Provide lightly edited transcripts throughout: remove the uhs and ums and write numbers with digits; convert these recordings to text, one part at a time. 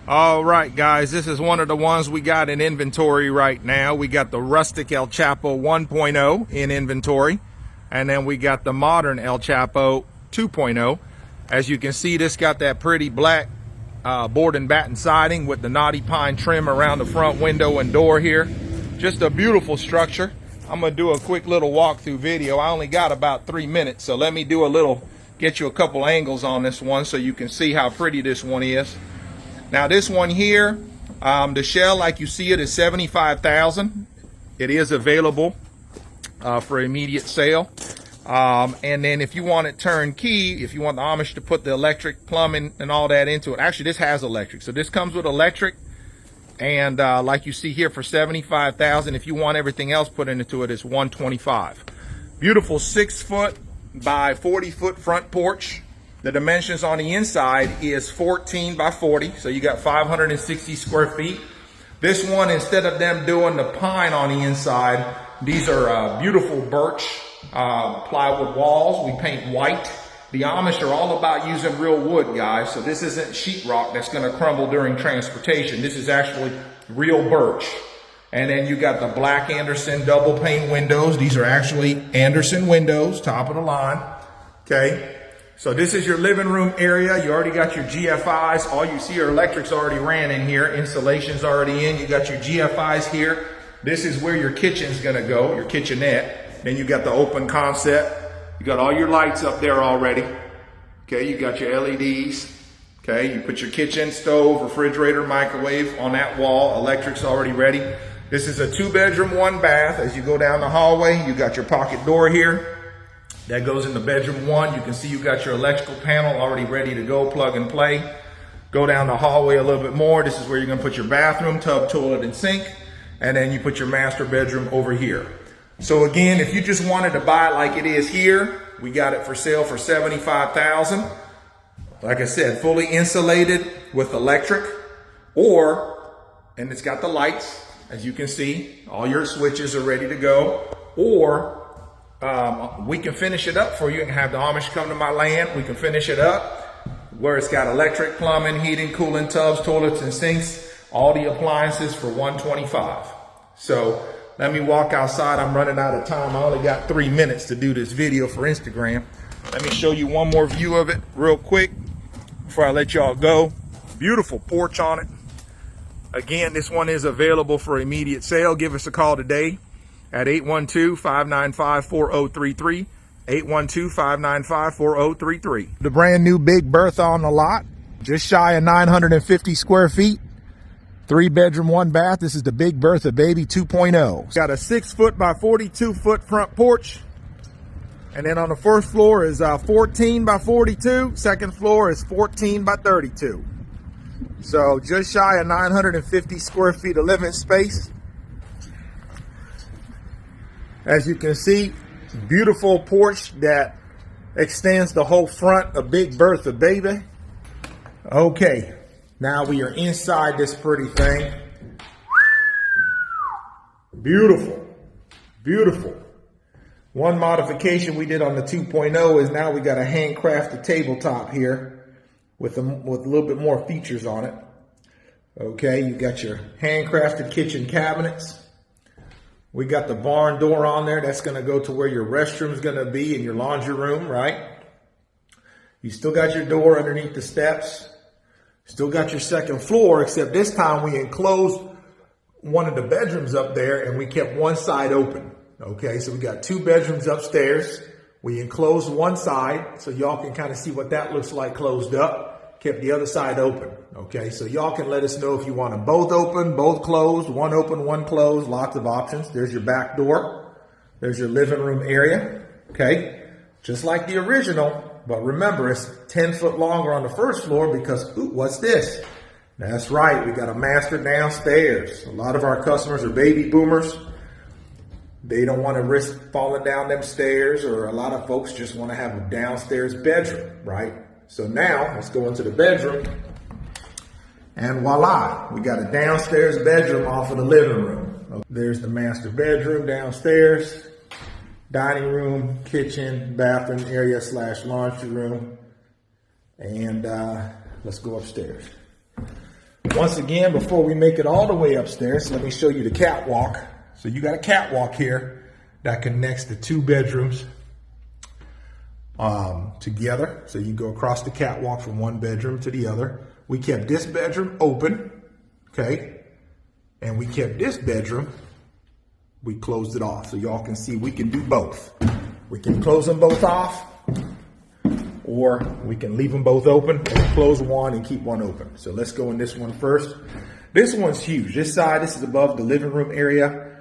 All right, guys, this is one of the ones we got in inventory right now. We got the rustic El Chapo 1.0 in inventory, and then we got the modern El Chapo 2.0. As you can see, this got that pretty black board and batten siding with the knotty pine trim around the front window and door here. Just a beautiful structure. I'm gonna do a quick little walkthrough video. I only got about 3 minutes, so let me do a little, get you a couple angles on this one so you can see how pretty this one is. Now this one here, the shell like you see it is $75,000. It is available for immediate sale. And then if you want it turnkey, if you want the Amish to put the electric, plumbing, and all that into it, actually this has electric. So this comes with electric, and like you see here for $75,000. If you want everything else put into it, it's $125,000. Beautiful 6-foot by 40-foot front porch. The dimensions on the inside is 14 by 40, so you got 560 square feet. This one, instead of them doing the pine on the inside, these are beautiful birch plywood walls. We paint white. The Amish are all about using real wood, guys, so this isn't sheetrock that's going to crumble during transportation. This is actually real birch. And then you got the black Anderson double pane windows. These are actually Anderson windows, top of the line. Okay. So this is your living room area. You already got your GFIs. All you see are electrics already ran in here. Insulation's already in. You got your GFIs here. This is where your kitchen's gonna go, your kitchenette. Then you got the open concept. You got all your lights up there already. Okay, you got your LEDs. Okay, you put your kitchen, stove, refrigerator, microwave on that wall. Electric's already ready. This is a 2-bedroom, 1 bath. As you go down the hallway, you got your pocket door here. That goes into bedroom 1. You can see you got your electrical panel already ready to go, plug and play. Go down the hallway a little bit more. This is where you're gonna put your bathroom, tub, toilet, and sink. And then you put your master bedroom over here. So again, if you just wanted to buy it like it is here, we got it for sale for $75,000. Like I said, fully insulated with electric, and it's got the lights, as you can see. All your switches are ready to go. Or we can finish it up for you and have the Amish come to my land. We can finish it up where it's got electric, plumbing, heating, cooling, tubs, toilets, and sinks, all the appliances for $125,000. So let me walk outside. I'm running out of time. I only got 3 minutes to do this video for Instagram. Let me show you one more view of it real quick before I let y'all go. Beautiful porch on it. Again, this one is available for immediate sale. Give us a call today at 812-595-4033, 812-595-4033. The brand new big bertha on the lot, just shy of 950 square feet, 3-bedroom, 1 bath. This is the big bertha, baby, 2.0. It's got a 6-foot by 42-foot front porch. And then on the first floor is 14 by 42. Second floor is 14 by 32. So just shy of 950 square feet of living space. As you can see, beautiful porch that extends the whole front, a big bertha, baby. Okay, now we are inside this pretty thing. Beautiful, beautiful. One modification we did on the 2.0 is now we got a handcrafted tabletop here with a little bit more features on it. Okay, you got your handcrafted kitchen cabinets. We got the barn door on there. That's going to go to where your restroom is going to be in your laundry room, right? You still got your door underneath the steps. Still got your second floor, except this time we enclosed one of the bedrooms up there and we kept one side open. Okay, so we got 2 bedrooms upstairs. We enclosed one side so y'all can kind of see what that looks like closed up. Kept the other side open. Okay, so y'all can let us know if you want them both open, both closed, one open, one closed, lots of options. There's your back door. There's your living room area. Okay, just like the original, but remember it's 10 foot longer on the first floor because, ooh, what's this? That's right, we got a master downstairs. A lot of our customers are baby boomers. They don't want to risk falling down them stairs, or a lot of folks just want to have a downstairs bedroom, right? So now let's go into the bedroom, and voila, we got a downstairs bedroom off of the living room. There's the master bedroom downstairs, dining room, kitchen, bathroom area / laundry room, and let's go upstairs. Once again, before we make it all the way upstairs, let me show you the catwalk. So you got a catwalk here that connects the 2 bedrooms together. So you go across the catwalk from 1 bedroom to the other. We kept this bedroom open, okay? And we kept this bedroom, we closed it off. So y'all can see we can do both. We can close them both off, or we can leave them both open and close one and keep one open. So let's go in this one first. This one's huge. This side, this is above the living room area.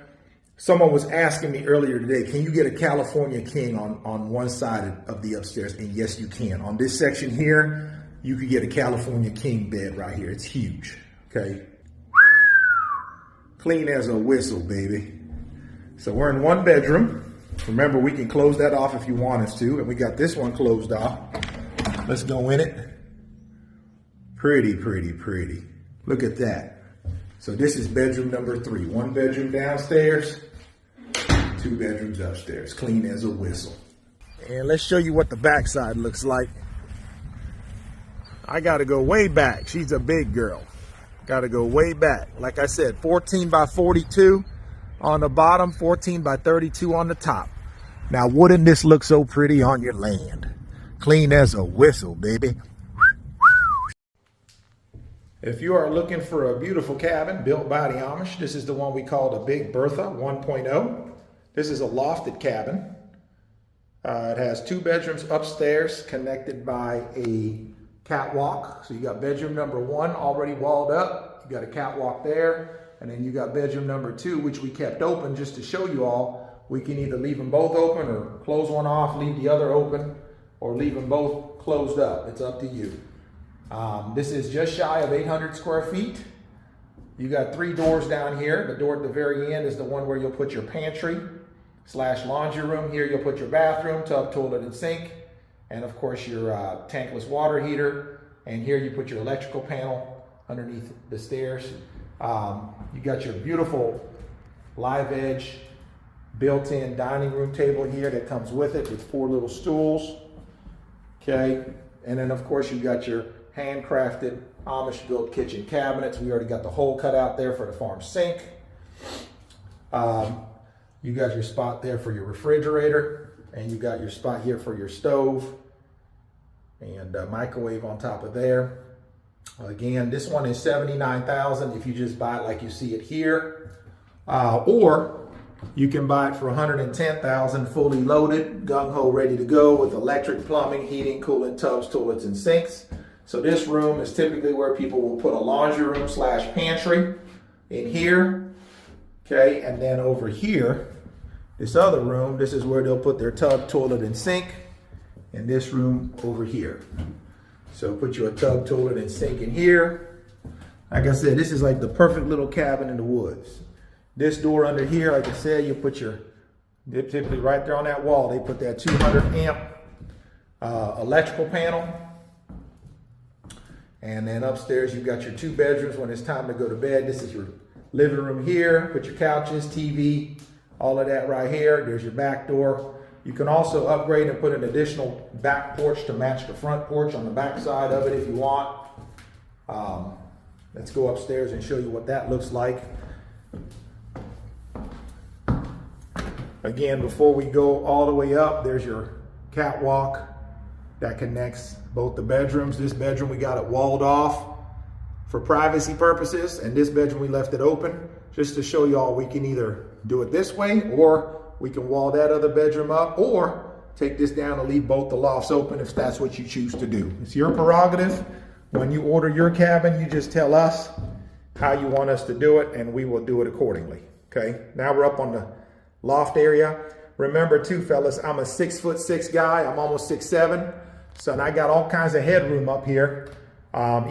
Someone was asking me earlier today, can you get a California King on one side of the upstairs? And yes, you can. On this section here, you could get a California King bed right here. It's huge, okay? Clean as a whistle, baby. So we're in 1 bedroom. Remember, we can close that off if you want us to. And we got this one closed off. Let's go in it. Pretty, pretty, pretty. Look at that. So this is bedroom number 3. 1 bedroom downstairs, 2 bedrooms upstairs. Clean as a whistle. And let's show you what the backside looks like. I got to go way back. She's a big girl. Got to go way back. Like I said, 14 by 42 on the bottom, 14 by 32 on the top. Now, wouldn't this look so pretty on your land? Clean as a whistle, baby. If you are looking for a beautiful cabin built by the Amish, this is the one we call the Big Bertha 1.0. This is a lofted cabin. It has 2 bedrooms upstairs connected by a catwalk. So you got bedroom number 1 already walled up. You got a catwalk there. And then you got bedroom number 2, which we kept open just to show you all. We can either leave them both open or close one off, leave the other open, or leave them both closed up. It's up to you. This is just shy of 800 square feet. You got 3 doors down here. The door at the very end is the one where you'll put your pantry / laundry room. Here you'll put your bathroom, tub, toilet, and sink. And of course your tankless water heater. And here you put your electrical panel underneath the stairs. You got your beautiful live edge built-in dining room table here that comes with it with 4 little stools. Okay. And then of course you got your handcrafted Amish built kitchen cabinets. We already got the hole cut out there for the farm sink. You got your spot there for your refrigerator, and you got your spot here for your stove and microwave on top of there. Again, this one is $79,000 if you just buy it like you see it here, or you can buy it for $110,000 fully loaded, gung-ho, ready to go with electric, plumbing, heating, cooling, tubs, toilets, and sinks. So this room is typically where people will put a laundry room / pantry in here. Okay, and then over here, this other room, this is where they'll put their tub, toilet, and sink. And this room over here. So put your tub, toilet, and sink in here. Like I said, this is like the perfect little cabin in the woods. This door under here, like I said, you put your, typically right there on that wall, they put that 200 amp electrical panel. And then upstairs, you've got your 2 bedrooms when it's time to go to bed. This is your living room here. Put your couches, TV, all of that right here. There's your back door. You can also upgrade and put an additional back porch to match the front porch on the back side of it if you want. Let's go upstairs and show you what that looks like. Again, before we go all the way up, there's your catwalk that connects both the bedrooms. This bedroom, we got it walled off for privacy purposes, and this bedroom, we left it open just to show y'all we can either do it this way, or we can wall that other bedroom up, or take this down and leave both the lofts open if that's what you choose to do. It's your prerogative. When you order your cabin, you just tell us how you want us to do it, and we will do it accordingly. Okay, now we're up on the loft area. Remember too, fellas, I'm a 6'6" guy. I'm almost 6'7". So and I got all kinds of headroom up here.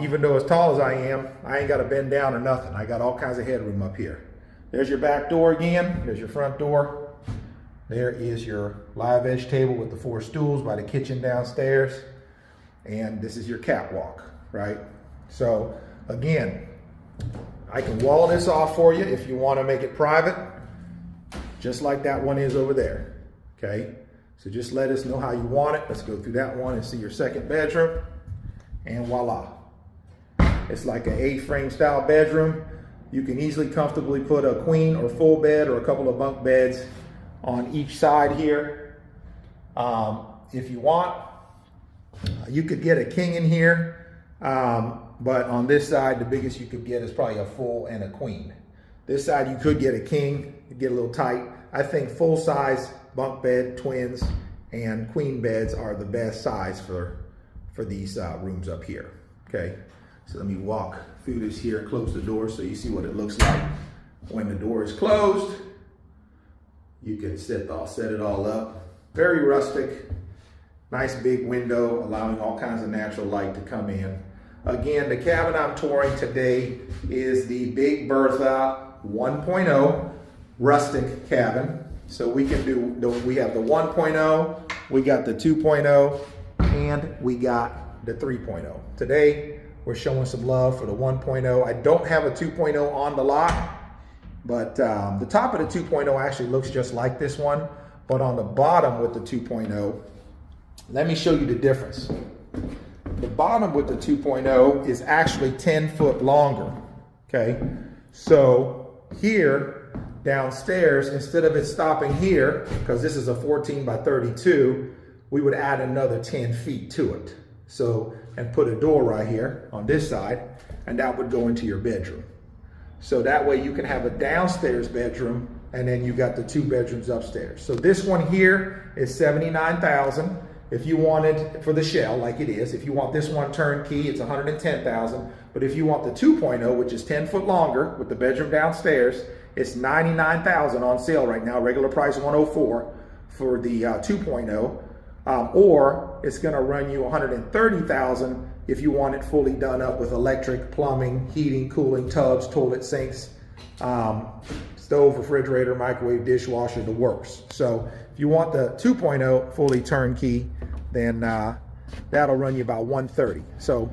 Even though as tall as I am, I ain't got to bend down or nothing. I got all kinds of headroom up here. There's your back door again. There's your front door. There is your live edge table with the 4 stools by the kitchen downstairs. And this is your catwalk, right? So again, I can wall this off for you if you want to make it private, just like that one is over there, okay? So just let us know how you want it. Let's go through that one and see your second bedroom, and voila. It's like an A-frame style bedroom. You can easily comfortably put a queen or full bed or a couple of bunk beds on each side here. If you want, you could get a king in here, but on this side, the biggest you could get is probably a full and a queen. This side, you could get a king, get a little tight. I think full size bunk bed, twins, and queen beds are the best size for these rooms up here, okay? So let me walk through this here, close the door so you see what it looks like when the door is closed. You can set it all up. Very rustic, nice big window, allowing all kinds of natural light to come in. Again, the cabin I'm touring today is the Big Bertha 1.0 rustic cabin. So we can do, we have the 1.0, we got the 2.0, and we got the 3.0. Today, we're showing some love for the 1.0. I don't have a 2.0 on the lot, but the top of the 2.0 actually looks just like this one, but on the bottom with the 2.0, let me show you the difference. The bottom with the 2.0 is actually 10 foot longer, okay? So here, downstairs, instead of it stopping here, because this is a 14 by 32, we would add another 10 feet to it. So, and put a door right here on this side, and that would go into your bedroom. So that way you can have a downstairs bedroom, and then you got the 2 bedrooms upstairs. So this one here is $79,000. If you wanted, for the shell like it is, if you want this one turnkey, it's $110,000. But if you want the 2.0, which is 10 foot longer with the bedroom downstairs, it's $99,000 on sale right now. Regular price $104 for the 2.0. Or it's going to run you $130,000 if you want it fully done up with electric, plumbing, heating, cooling, tubs, toilet sinks, stove, refrigerator, microwave, dishwasher, the works. So if you want the 2.0 fully turnkey, then that'll run you about $130,000. So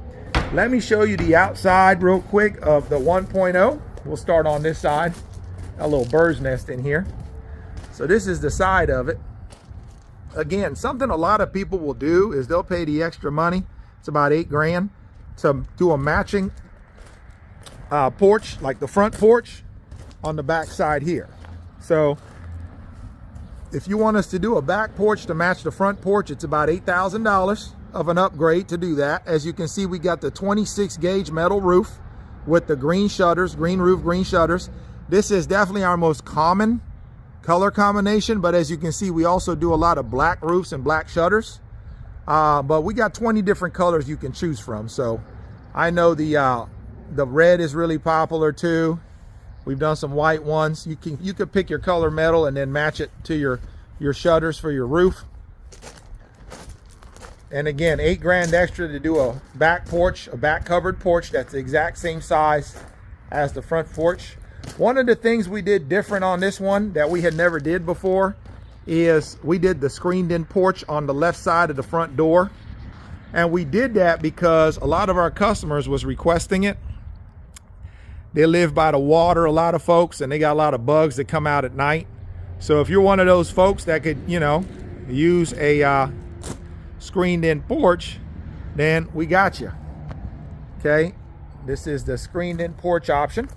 let me show you the outside real quick of the 1.0. We'll start on this side. A little bird's nest in here. So this is the side of it. Again, something a lot of people will do is they'll pay the extra money. It's about $8 grand to do a matching porch, like the front porch on the back side here. So if you want us to do a back porch to match the front porch, it's about $8,000 of an upgrade to do that. As you can see, we got the 26 gauge metal roof with the green shutters, green roof, green shutters. This is definitely our most common color combination, but as you can see, we also do a lot of black roofs and black shutters. But we got 20 different colors you can choose from. So I know the red is really popular too. We've done some white ones. You could pick your color metal and then match it to your shutters for your roof. And again, $8 grand extra to do a back porch, a back covered porch that's the exact same size as the front porch. One of the things we did different on this one that we had never did before is we did the screened in porch on the left side of the front door. And we did that because a lot of our customers was requesting it. They live by the water, a lot of folks, and they got a lot of bugs that come out at night. So if you're one of those folks that could, you know, use a screened in porch, then we got you. Okay, this is the screened in porch option.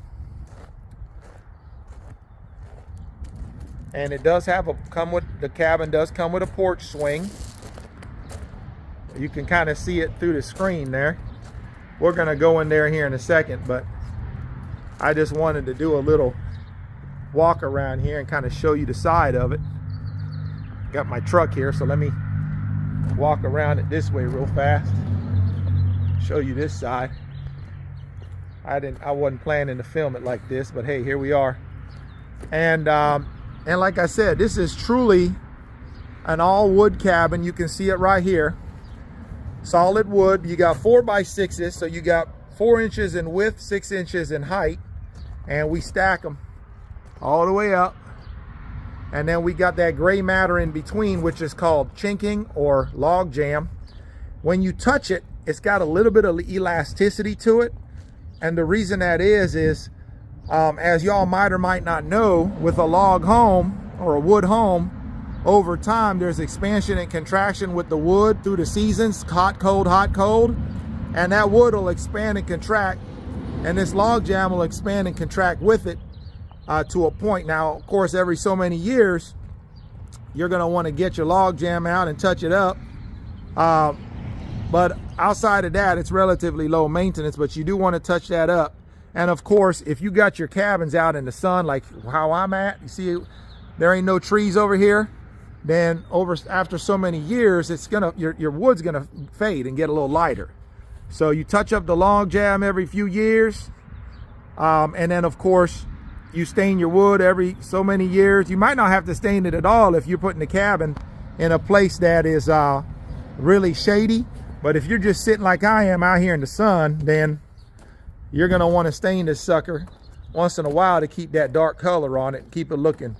And it does have the cabin does come with a porch swing. You can kind of see it through the screen there. We're gonna go in there here in a second, but I just wanted to do a little walk around here and kind of show you the side of it. Got my truck here, so let me walk around it this way real fast. Show you this side. I wasn't planning to film it like this, but hey, here we are. And like I said, this is truly an all wood cabin. You can see it right here. Solid wood. You got 4x6s, so you got 4 inches in width, 6 inches in height, and we stack them all the way up. And then we got that gray matter in between, which is called chinking or log jam. When you touch it, it's got a little bit of elasticity to it. And the reason that is as y'all might or might not know, with a log home or a wood home, over time there's expansion and contraction with the wood through the seasons, hot, cold, and that wood will expand and contract, and this log jam will expand and contract with it to a point. Now, of course, every so many years, you're gonna wanna get your log jam out and touch it up. But outside of that, it's relatively low maintenance, but you do wanna touch that up. And of course, if you got your cabins out in the sun, like how I'm at, you see, there ain't no trees over here, then after so many years, it's gonna, your wood's gonna fade and get a little lighter. So you touch up the log jam every few years, and then of course, you stain your wood every so many years. You might not have to stain it at all if you're putting the cabin in a place that is really shady. But if you're just sitting like I am out here in the sun, then you're gonna want to stain this sucker once in a while to keep that dark color on it, keep it looking,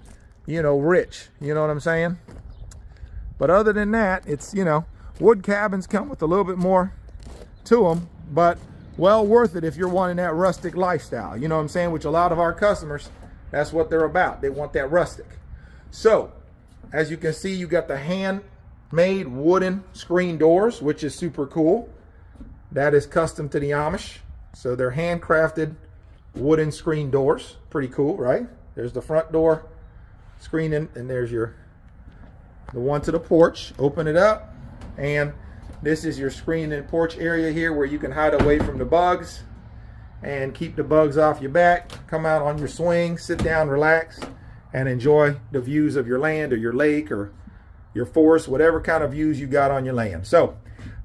you know, rich. You know what I'm saying? But other than that, it's, you know, wood cabins come with a little bit more to them, but well worth it if you're wanting that rustic lifestyle. You know what I'm saying? Which a lot of our customers, that's what they're about. They want that rustic. So, as you can see, you got the handmade wooden screen doors, which is super cool. That is custom to the Amish. So they're handcrafted wooden screen doors. Pretty cool, right? There's the front door screen, and there's the one to the porch. Open it up, and this is your screen and porch area here where you can hide away from the bugs and keep the bugs off your back. Come out on your swing, sit down, relax, and enjoy the views of your land or your lake or your forest, whatever kind of views you got on your land. So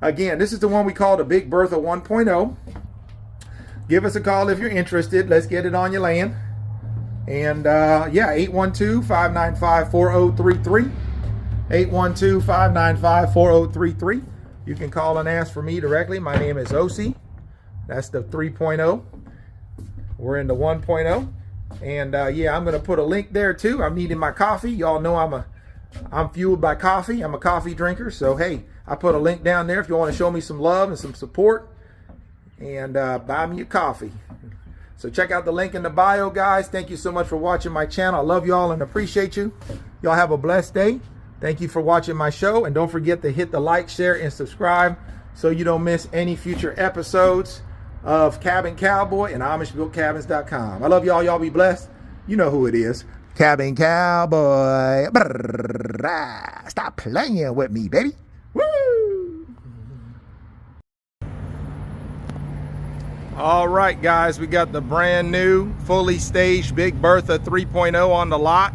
again, this is the one we call the Big Bertha 1.0. Give us a call if you're interested. Let's get it on your land. And yeah, 812-595-4033. 812-595-4033. You can call and ask for me directly. My name is OC. That's the 3.0. We're in the 1.0. And yeah, I'm gonna put a link there too. I'm needing my coffee. Y'all know I'm fueled by coffee. I'm a coffee drinker. So hey, I put a link down there if you want to show me some love and some support, and buy me a coffee. So check out the link in the bio, guys. Thank you so much for watching my channel. I love y'all and appreciate you. Y'all have a blessed day. Thank you for watching my show, and don't forget to hit the like, share, and subscribe so you don't miss any future episodes of Cabin Cowboy and AmishBuiltCabins.com. I love y'all. Y'all be blessed. You know who it is. Cabin Cowboy. Brrr, stop playing with me, baby. Woo! All right, guys, we got the brand new, fully staged Big Bertha 3.0 on the lot.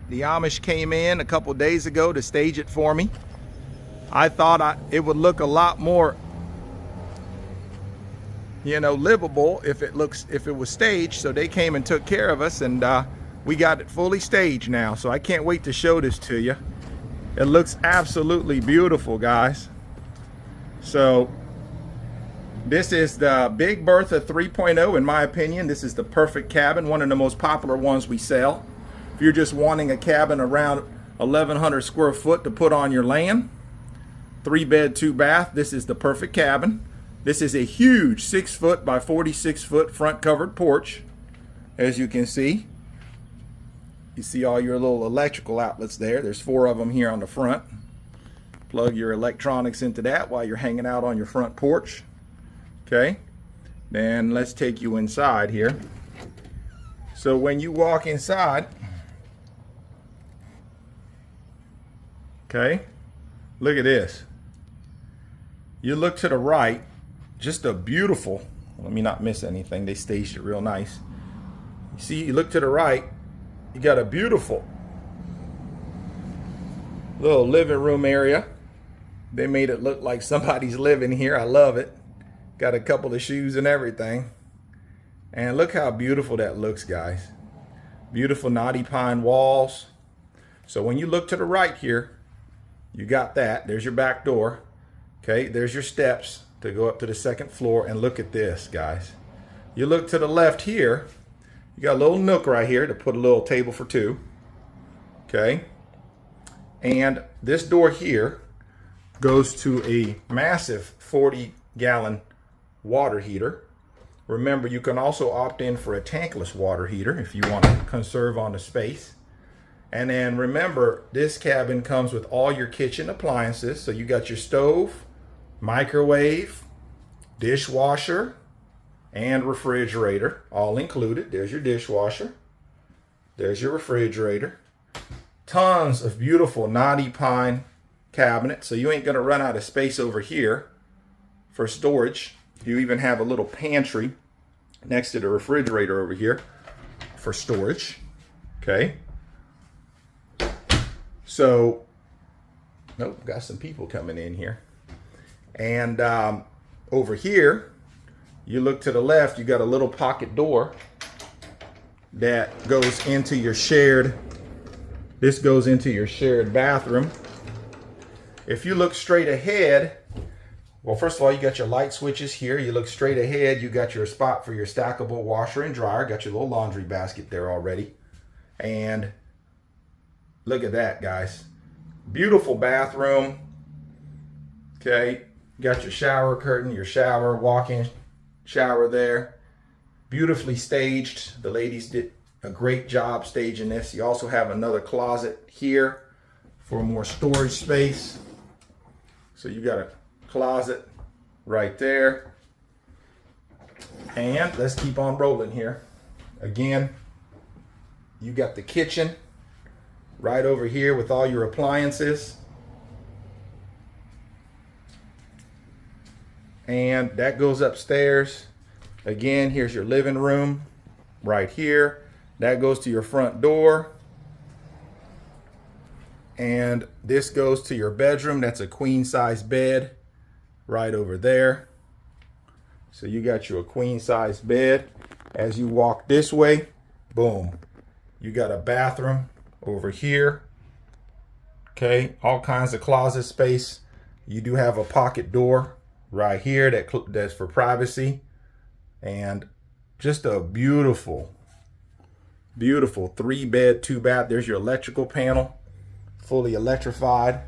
The Amish came in a couple days ago to stage it for me. I thought it would look a lot more, you know, livable if it was staged. So they came and took care of us, and we got it fully staged now. So I can't wait to show this to you. It looks absolutely beautiful, guys. So this is the Big Bertha 3.0. In my opinion, this is the perfect cabin, one of the most popular ones we sell. If you're just wanting a cabin around 1,100 square foot to put on your land, 3-bed, 2-bath, this is the perfect cabin. This is a huge 6-foot by 46-foot front covered porch. As you can see, you see all your little electrical outlets there. There's 4 of them here on the front. Plug your electronics into that while you're hanging out on your front porch. Okay, then let's take you inside here. So when you walk inside, okay, look at this. You look to the right, just a beautiful, let me not miss anything, they staged it real nice. You see, you look to the right, you got a beautiful little living room area. They made it look like somebody's living here. I love it. Got a couple of shoes and everything. And look how beautiful that looks, guys. Beautiful knotty pine walls. So when you look to the right here, you got that. There's your back door. Okay, there's your steps to go up to the 2nd floor. And look at this, guys. You look to the left here, you got a little nook right here to put a little table for 2. Okay, and this door here goes to a massive 40-gallon water heater. Remember, you can also opt in for a tankless water heater if you want to conserve on the space. And then remember, this cabin comes with all your kitchen appliances. So you got your stove, microwave, dishwasher, and refrigerator, all included. There's your dishwasher. There's your refrigerator. Tons of beautiful knotty pine cabinets, so you ain't gonna run out of space over here for storage. You even have a little pantry next to the refrigerator over here for storage. Okay. So, nope, got some people coming in here. And over here, you look to the left, you got a little pocket door that goes into your shared, this goes into your shared bathroom. If you look straight ahead, well, first of all, you got your light switches here. You look straight ahead, you got your spot for your stackable washer and dryer. Got your little laundry basket there already. And look at that, guys. Beautiful bathroom. Okay, got your shower curtain, your shower, walk-in shower there. Beautifully staged. The ladies did a great job staging this. You also have another closet here for more storage space. So you got a closet right there. And let's keep on rolling here. Again, you got the kitchen right over here with all your appliances. And that goes upstairs. Again, here's your living room right here. That goes to your front door. And this goes to your bedroom. That's a queen size bed right over there. So you got your queen size bed. As you walk this way, boom, you got a bathroom over here. Okay, all kinds of closet space. You do have a pocket door right here that's for privacy. And just a beautiful, beautiful 3-bed, 2-bath. There's your electrical panel, fully electrified.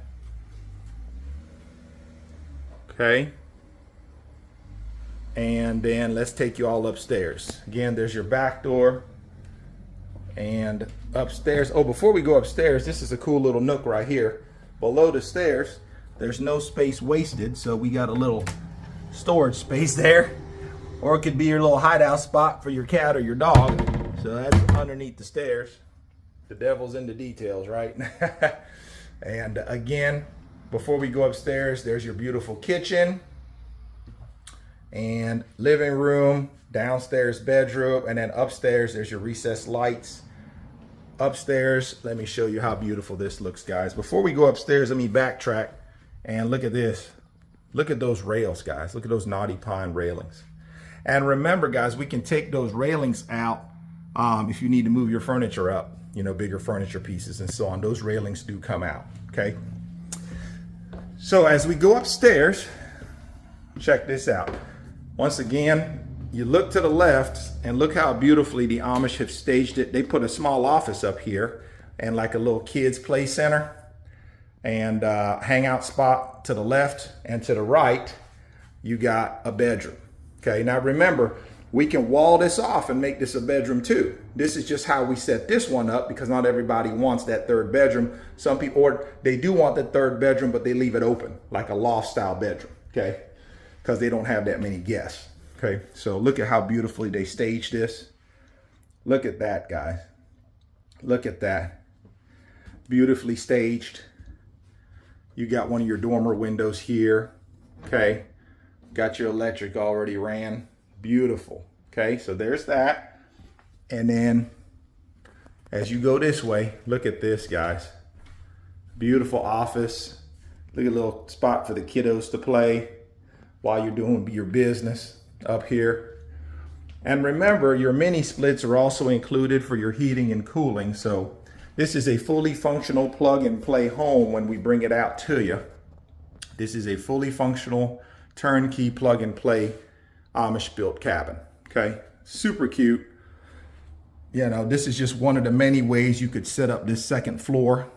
Okay. And then let's take you all upstairs. Again, there's your back door. And upstairs, oh, before we go upstairs, this is a cool little nook right here. Below the stairs, there's no space wasted, so we got a little storage space there. Or it could be your little hideout spot for your cat or your dog. So that's underneath the stairs. The devil's in the details, right? And again, before we go upstairs, there's your beautiful kitchen and living room, downstairs bedroom, and then upstairs there's your recessed lights. Upstairs, let me show you how beautiful this looks, guys. Before we go upstairs, let me backtrack and look at this. Look at those rails, guys. Look at those knotty pine railings. And remember, guys, we can take those railings out if you need to move your furniture up, you know, bigger furniture pieces and so on. Those railings do come out, okay? So as we go upstairs, check this out. Once again, you look to the left and look how beautifully the Amish have staged it. They put a small office up here and like a little kids play center and hangout spot to the left, and to the right, you got a bedroom. Okay, now remember, we can wall this off and make this a bedroom too. This is just how we set this one up because not everybody wants that third bedroom. Some people, or they do want the third bedroom, but they leave it open like a loft style bedroom, okay? Because they don't have that many guests, okay? So look at how beautifully they staged this. Look at that, guys. Look at that. Beautifully staged. You got one of your dormer windows here, okay? Got your electric already ran. Beautiful. Okay, so there's that. And then as you go this way, look at this, guys. Beautiful office. Look at a little spot for the kiddos to play while you're doing your business up here. And remember, your mini splits are also included for your heating and cooling. So this is a fully functional plug and play home when we bring it out to you. This is a fully functional turnkey plug and play Amish built cabin. Okay, super cute. You know, this is just one of the many ways you could set up this second floor.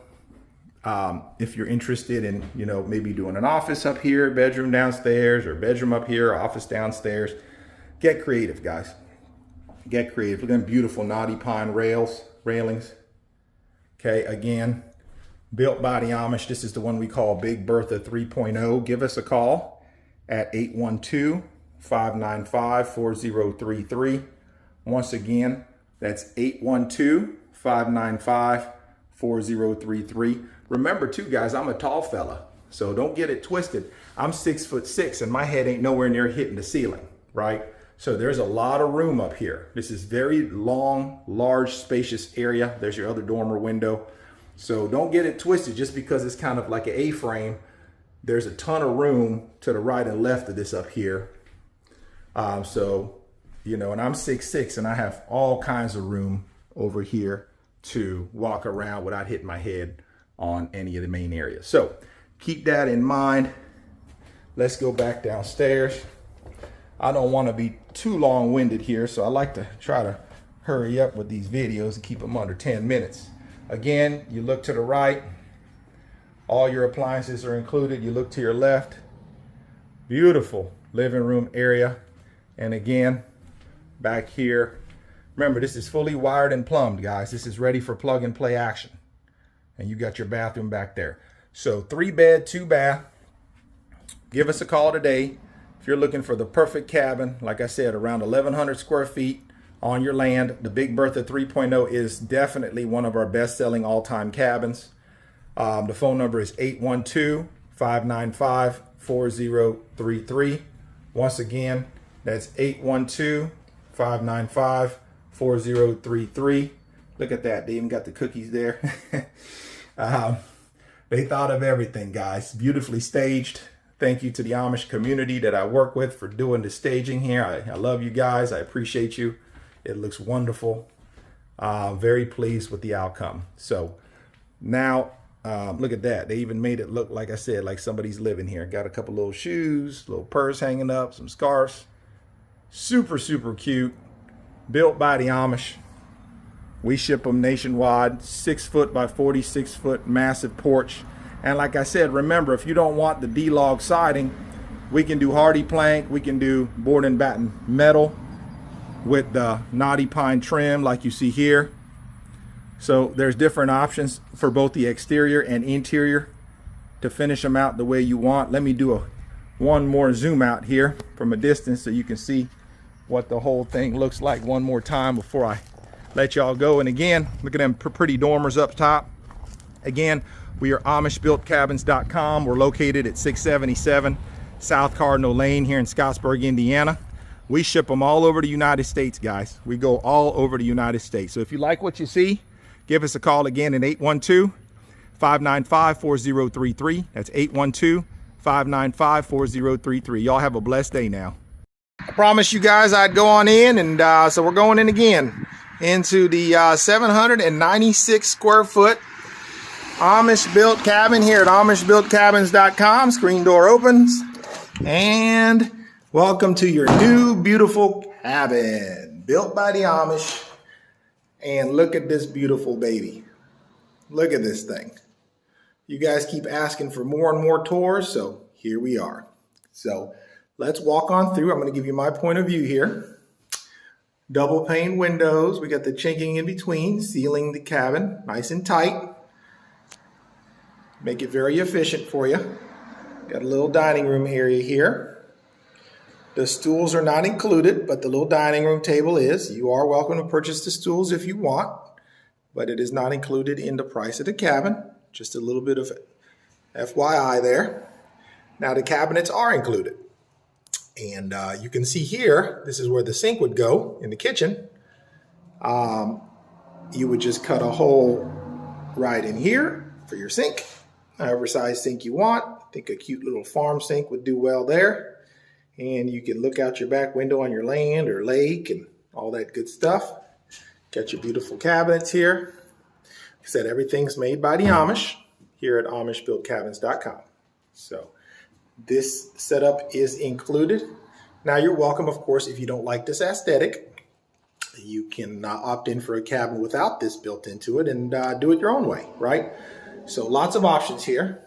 If you're interested in, you know, maybe doing an office up here, bedroom downstairs, or bedroom up here, office downstairs. Get creative, guys. Get creative. Look at them beautiful knotty pine railings. Okay, again, built by the Amish. This is the one we call Big Bertha 3.0. Give us a call at 812-595-4033. Once again, that's 812-595-4033. Remember too, guys, I'm a tall fella, so don't get it twisted. I'm 6'6" and my head ain't nowhere near hitting the ceiling, right? So there's a lot of room up here. This is very long, large, spacious area. There's your other dormer window. So don't get it twisted just because it's kind of like an A-frame. There's a ton of room to the right and left of this up here. So, you know, and I'm 6'6" and I have all kinds of room over here to walk around without hitting my head on any of the main areas. So keep that in mind. Let's go back downstairs. I don't want to be too long-winded here, so I like to try to hurry up with these videos and keep them under 10 minutes. Again, you look to the right, all your appliances are included. You look to your left, beautiful living room area. And again, back here, remember this is fully wired and plumbed, guys. This is ready for plug and play action. And you got your bathroom back there. So 3 bed, 2 bath. Give us a call today. If you're looking for the perfect cabin, like I said, around 1,100 square feet on your land, the Big Bertha 3.0 is definitely one of our best-selling all-time cabins. The phone number is 812-595-4033. Once again, that's 812-595-4033. Look at that. They even got the cookies there. They thought of everything, guys. Beautifully staged. Thank you to the Amish community that I work with for doing the staging here. I love you guys. I appreciate you. It looks wonderful. Very pleased with the outcome. So now, look at that. They even made it look, like I said, like somebody's living here. Got a couple little shoes, little purse hanging up, some scarves. Super, super cute. Built by the Amish. We ship them nationwide. 6 foot by 46 foot massive porch. And like I said, remember, if you don't want the D-log siding, we can do hardy plank. We can do board and batten metal with the knotty pine trim like you see here. So there's different options for both the exterior and interior to finish them out the way you want. Let me do one more zoom out here from a distance so you can see what the whole thing looks like one more time before I let y'all go. And again, look at them pretty dormers up top. Again, we are AmishBuiltCabins.com. We're located at 677 South Cardinal Lane here in Scottsburg, Indiana. We ship them all over the United States, guys. We go all over the United States. So if you like what you see, give us a call again at 812-595-4033. That's 812-595-4033. Y'all have a blessed day now. I promised you guys I'd go on in, and so we're going in again into the 796 square foot Amish Built Cabin here at AmishBuiltCabins.com. Screen door opens, and welcome to your new beautiful cabin built by the Amish. And look at this beautiful baby. Look at this thing. You guys keep asking for more and more tours, so here we are. So let's walk on through. I'm going to give you my point of view here. Double pane windows. We got the chinking in between, sealing the cabin nice and tight. Make it very efficient for you. Got a little dining room area here. The stools are not included, but the little dining room table is. You are welcome to purchase the stools if you want, but it is not included in the price of the cabin. Just a little bit of FYI there. Now the cabinets are included. And you can see here, this is where the sink would go in the kitchen. You would just cut a hole right in here for your sink. However size sink you want. I think a cute little farm sink would do well there. And you can look out your back window on your land or lake and all that good stuff. Got your beautiful cabinets here. Like I said, everything's made by the Amish here at AmishBuiltCabins.com. So this setup is included. Now you're welcome, of course, if you don't like this aesthetic, you can opt in for a cabin without this built into it and do it your own way, right? So lots of options here.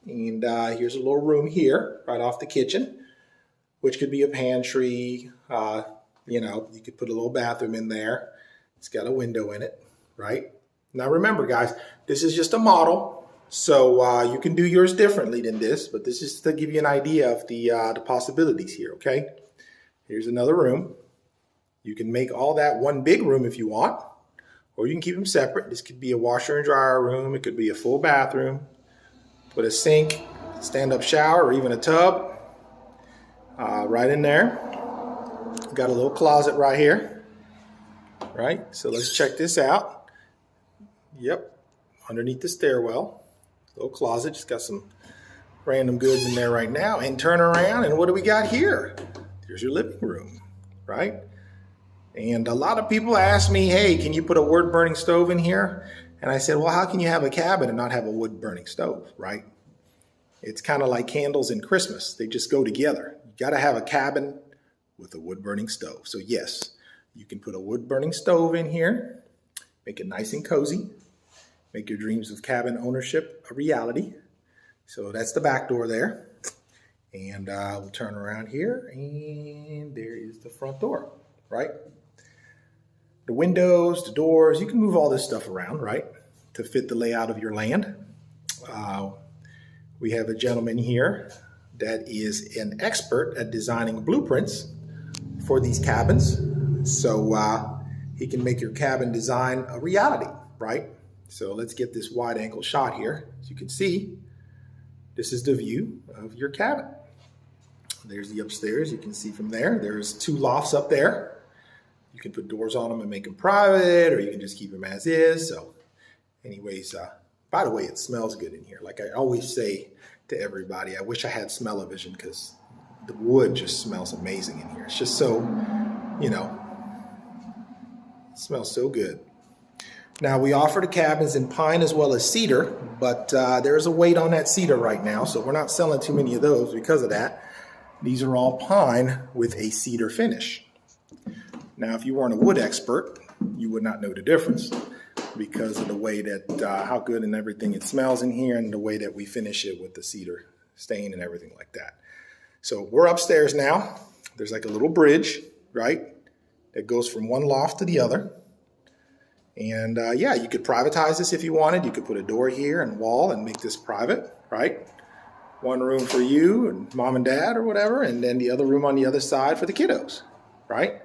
And here's a little room here right off the kitchen, which could be a pantry. You know, you could put a little bathroom in there. It's got a window in it, right? Now remember, guys, this is just a model. So you can do yours differently than this, but this is to give you an idea of the possibilities here, okay? Here's another room. You can make all that one big room if you want, or you can keep them separate. This could be a washer and dryer room. It could be a full bathroom. Put a sink, stand-up shower, or even a tub right in there. Got a little closet right here, right? So let's check this out. Yep, underneath the stairwell, little closet. Just got some random goods in there right now. And turn around, and what do we got here? There's your living room, right? And a lot of people ask me, hey, can you put a wood-burning stove in here? And I said, well, how can you have a cabin and not have a wood-burning stove, right? It's kind of like candles and Christmas. They just go together. You got to have a cabin with a wood-burning stove. So yes, you can put a wood-burning stove in here, make it nice and cozy, make your dreams of cabin ownership a reality. So that's the back door there. And we'll turn around here, and there is the front door, right? The windows, the doors, you can move all this stuff around, right, to fit the layout of your land. We have a gentleman here that is an expert at designing blueprints for these cabins. So he can make your cabin design a reality, right? So let's get this wide angle shot here. As you can see, this is the view of your cabin. There's the upstairs. You can see from there. There's 2 lofts up there. You can put doors on them and make them private, or you can just keep them as is. So anyways, by the way, it smells good in here. Like I always say to everybody, I wish I had smell-o-vision because the wood just smells amazing in here. It's just so, you know, it smells so good. Now, we offer the cabins in pine as well as cedar, but there's a weight on that cedar right now, so we're not selling too many of those because of that. These are all pine with a cedar finish. Now, if you weren't a wood expert, you would not know the difference because of the way that, how good and everything it smells in here and the way that we finish it with the cedar stain and everything like that. So we're upstairs now. There's like a little bridge, right, that goes from one loft to the other. And yeah, you could privatize this if you wanted. You could put a door here and wall and make this private, right? One room for you and mom and dad or whatever, and then the other room on the other side for the kiddos, right?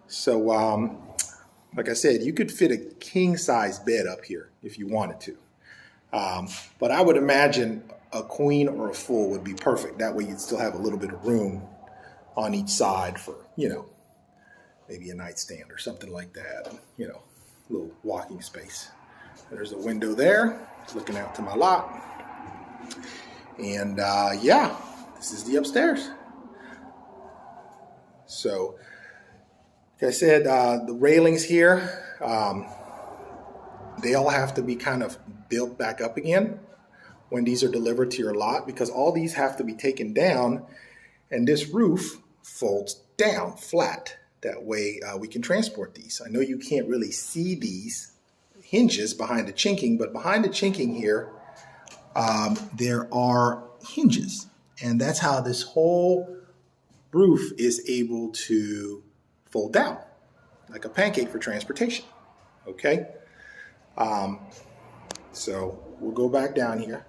So, like I said, you could fit a king-size bed up here if you wanted to. But I would imagine a queen or a full would be perfect. That way you'd still have a little bit of room on each side for, you know, maybe a nightstand or something like that, you know, a little walking space. There's a window there, looking out to my lot. And yeah, this is the upstairs. So, like I said, the railings here, they all have to be kind of built back up again when these are delivered to your lot, because all these have to be taken down, and this roof folds down flat. That way we can transport these. I know you can't really see these hinges behind the chinking, but behind the chinking here, there are hinges, and that's how this whole roof is able to fold down like a pancake for transportation. Okay, so we'll go back down here.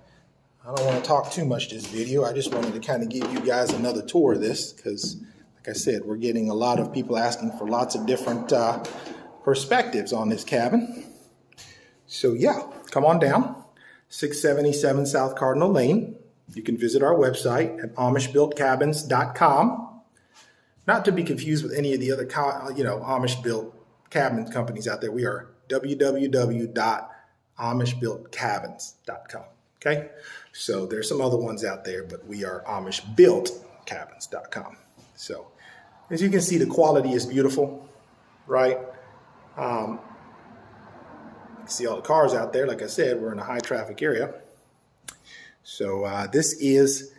I don't want to talk too much this video. I just wanted to kind of give you guys another tour of this because, like I said, we're getting a lot of people asking for lots of different perspectives on this cabin. So yeah, come on down. 677 South Cardinal Lane. You can visit our website at amishbuiltcabins.com. Not to be confused with any of the other, Amish Built Cabin companies out there. We are www.amishbuiltcabins.com. Okay, so there's some other ones out there, but we are amishbuiltcabins.com. So as you can see, the quality is beautiful, right? See all the cars out there. Like I said, we're in a high traffic area. So this is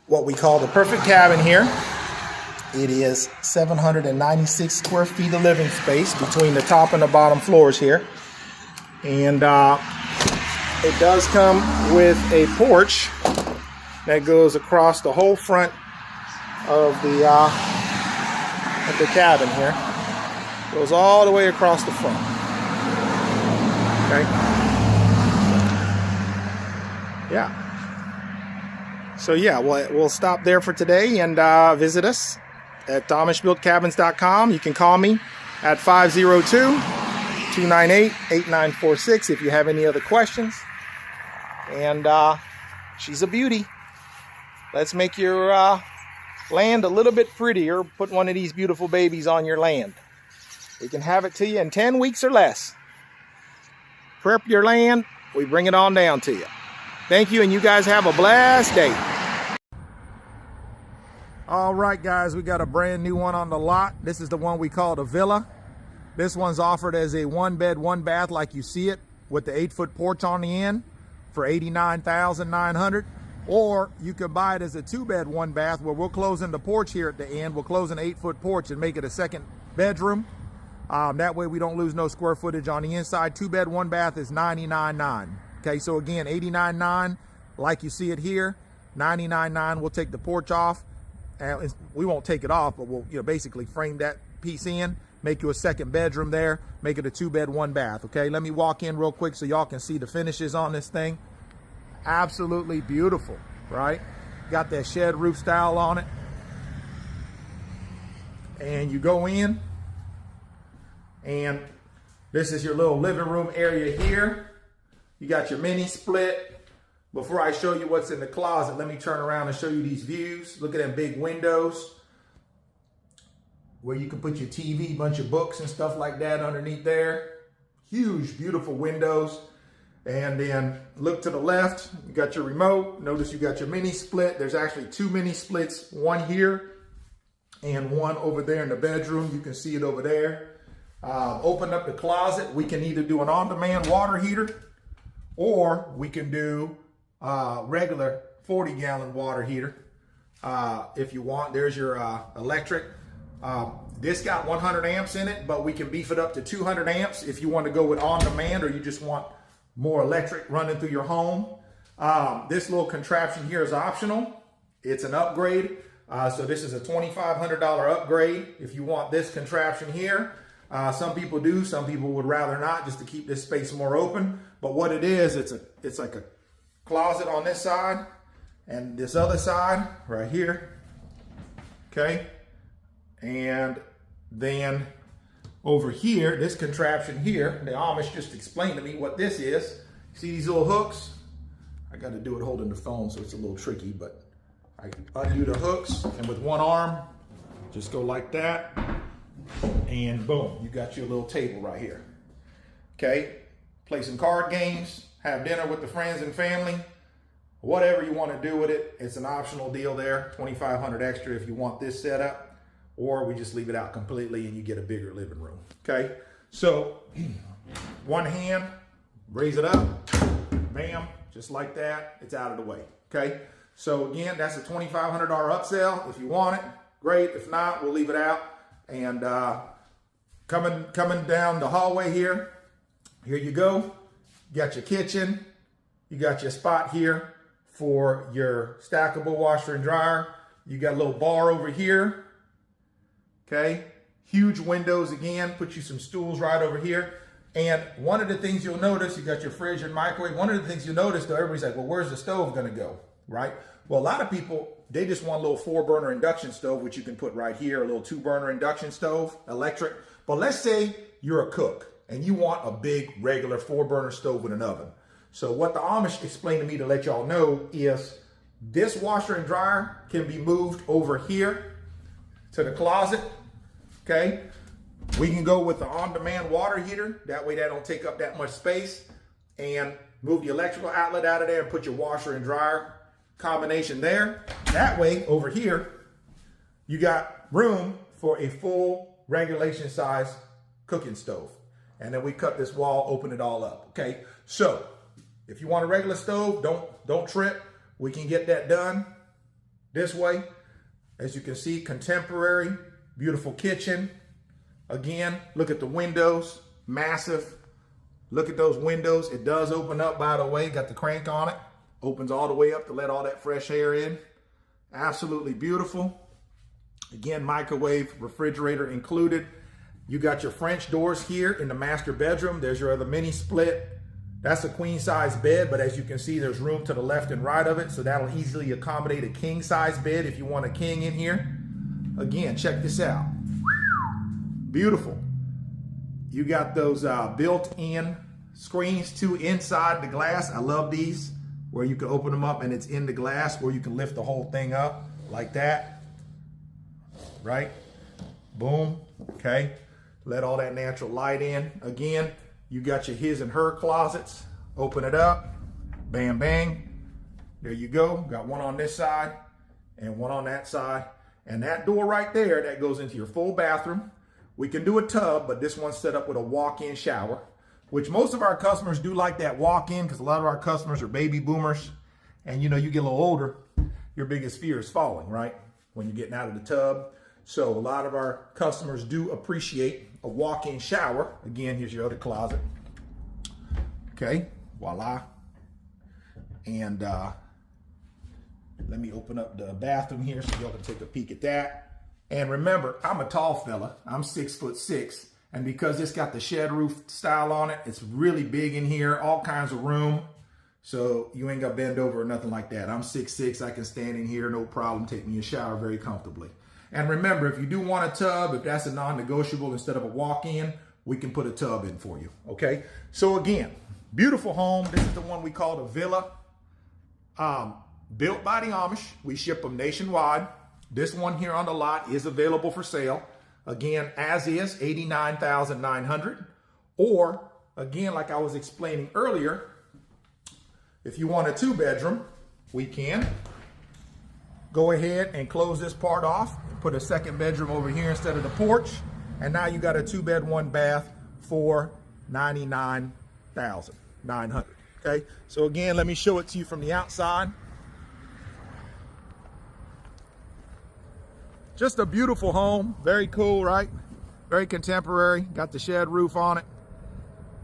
what we call the perfect cabin here. It is 796 square feet of living space between the top and the bottom floors here. And it does come with a porch that goes across the whole front of the cabin here. Goes all the way across the front. Okay. Yeah. So yeah, we'll stop there for today and visit us at amishbuiltcabins.com. You can call me at 502-298-8946 if you have any other questions. And she's a beauty. Let's make your land a little bit prettier. Put one of these beautiful babies on your land. We can have it to you in 10 weeks or less. Prep your land, we bring it on down to you. Thank you, and you guys have a blessed day. All right, guys, we got a brand new one on the lot. This is the one we call the Villa. This one's offered as a 1-bed, 1-bath like you see it, with the 8-foot porch on the end for $89,900. Or you could buy it as a 2-bed, 1-bath, where we'll close in the porch here at the end. We'll close an 8-foot porch and make it a second bedroom. That way we don't lose no square footage on the inside. 2-bed, 1-bath is $99,900. Okay, so again, $89,900 like you see it here. $99,900. We'll take the porch off. We won't take it off, but we'll basically frame that piece in, make you a second bedroom there, make it a 2-bed, 1-bath. Okay, let me walk in real quick so y'all can see the finishes on this thing. Absolutely beautiful, right? Got that shed roof style on it. And you go in, and this is your little living room area here. You got your mini split. Before I show you what's in the closet, let me turn around and show you these views. Look at them big windows where you can put your TV, bunch of books and stuff like that underneath there. Huge, beautiful windows. And then look to the left, you got your remote. Notice you got your mini split. There's actually 2 mini splits, one here and one over there in the bedroom. You can see it over there. Open up the closet. We can either do an on-demand water heater, or we can do regular 40-gallon water heater if you want. There's your electric. This got 100 amps in it, but we can beef it up to 200 amps if you want to go with on-demand, or you just want more electric running through your home. This little contraption here is optional. It's an upgrade. So this is a $2,500 upgrade if you want this contraption here. Some people do, some people would rather not, just to keep this space more open. But what it is, it's like a closet on this side and this other side right here. Okay. And then over here, this contraption here, the Amish just explained to me what this is. See these little hooks? I got to do it holding the phone, so it's a little tricky, but I undo the hooks, and with one arm, just go like that, and boom, you got your little table right here. Okay, play some card games, have dinner with the friends and family, whatever you want to do with it. It's an optional deal there, $2,500 extra if you want this setup. Or we just leave it out completely and you get a bigger living room. Okay, so one hand, raise it up, bam, just like that, it's out of the way. Okay, so again, that's a $2,500 upsell. If you want it, great. If not, we'll leave it out. And coming down the hallway here you go. You got your kitchen, you got your spot here for your stackable washer and dryer. You got a little bar over here. Okay, huge windows again, put you some stools right over here. And one of the things you'll notice, you got your fridge and microwave. One of the things you'll notice, though, everybody's like, well, where's the stove gonna go, right? Well, a lot of people, they just want a little 4-burner induction stove, which you can put right here, a little 2-burner induction stove, electric. But let's say you're a cook and you want a big, regular 4-burner stove with an oven. So what the Amish explained to me to let y'all know is this washer and dryer can be moved over here to the closet. Okay, we can go with the on-demand water heater. That way that don't take up that much space, and move the electrical outlet out of there and put your washer and dryer combination there. That way over here, you got room for a full regulation size cooking stove. And then we cut this wall, open it all up. Okay, so if you want a regular stove, don't trip. We can get that done this way. As you can see, contemporary, beautiful kitchen. Again, look at the windows, massive. Look at those windows. It does open up, by the way, got the crank on it. Opens all the way up to let all that fresh air in. Absolutely beautiful. Again, microwave, refrigerator included. You got your French doors here in the master bedroom. There's your other mini split. That's a queen size bed, but as you can see, there's room to the left and right of it, so that'll easily accommodate a king size bed if you want a king in here. Again, check this out. Beautiful. You got those built-in screens too inside the glass. I love these, where you can open them up and it's in the glass, where you can lift the whole thing up like that. Right? Boom. Okay. Let all that natural light in. Again, you got your his and her closets. Open it up. Bam, bang. There you go. Got one on this side and one on that side. And that door right there, that goes into your full bathroom. We can do a tub, but this one's set up with a walk-in shower, which most of our customers do like that walk-in, because a lot of our customers are baby boomers. And you know, you get a little older, your biggest fear is falling, right? When you're getting out of the tub. So a lot of our customers do appreciate a walk-in shower. Again, here's your other closet. Okay, voila. And let me open up the bathroom here so y'all can take a peek at that. And remember, I'm a tall fella. I'm 6'6", and because it's got the shed roof style on it, it's really big in here, all kinds of room. So you ain't got to bend over or nothing like that. I'm 6'6", I can stand in here, no problem, take me a shower very comfortably. And remember, if you do want a tub, if that's a non-negotiable instead of a walk-in, we can put a tub in for you, okay? So again, beautiful home. This is the one we call the Villa. Built by the Amish. We ship them nationwide. This one here on the lot is available for sale. Again, as is, $89,900. Or, again, like I was explaining earlier, if you want a 2-bedroom, we can go ahead and close this part off, put a 2nd bedroom over here instead of the porch, and now you got a 2-bed, 1-bath for $99,900. Okay, so again, let me show it to you from the outside. Just a beautiful home, very cool, right? Very contemporary, got the shed roof on it.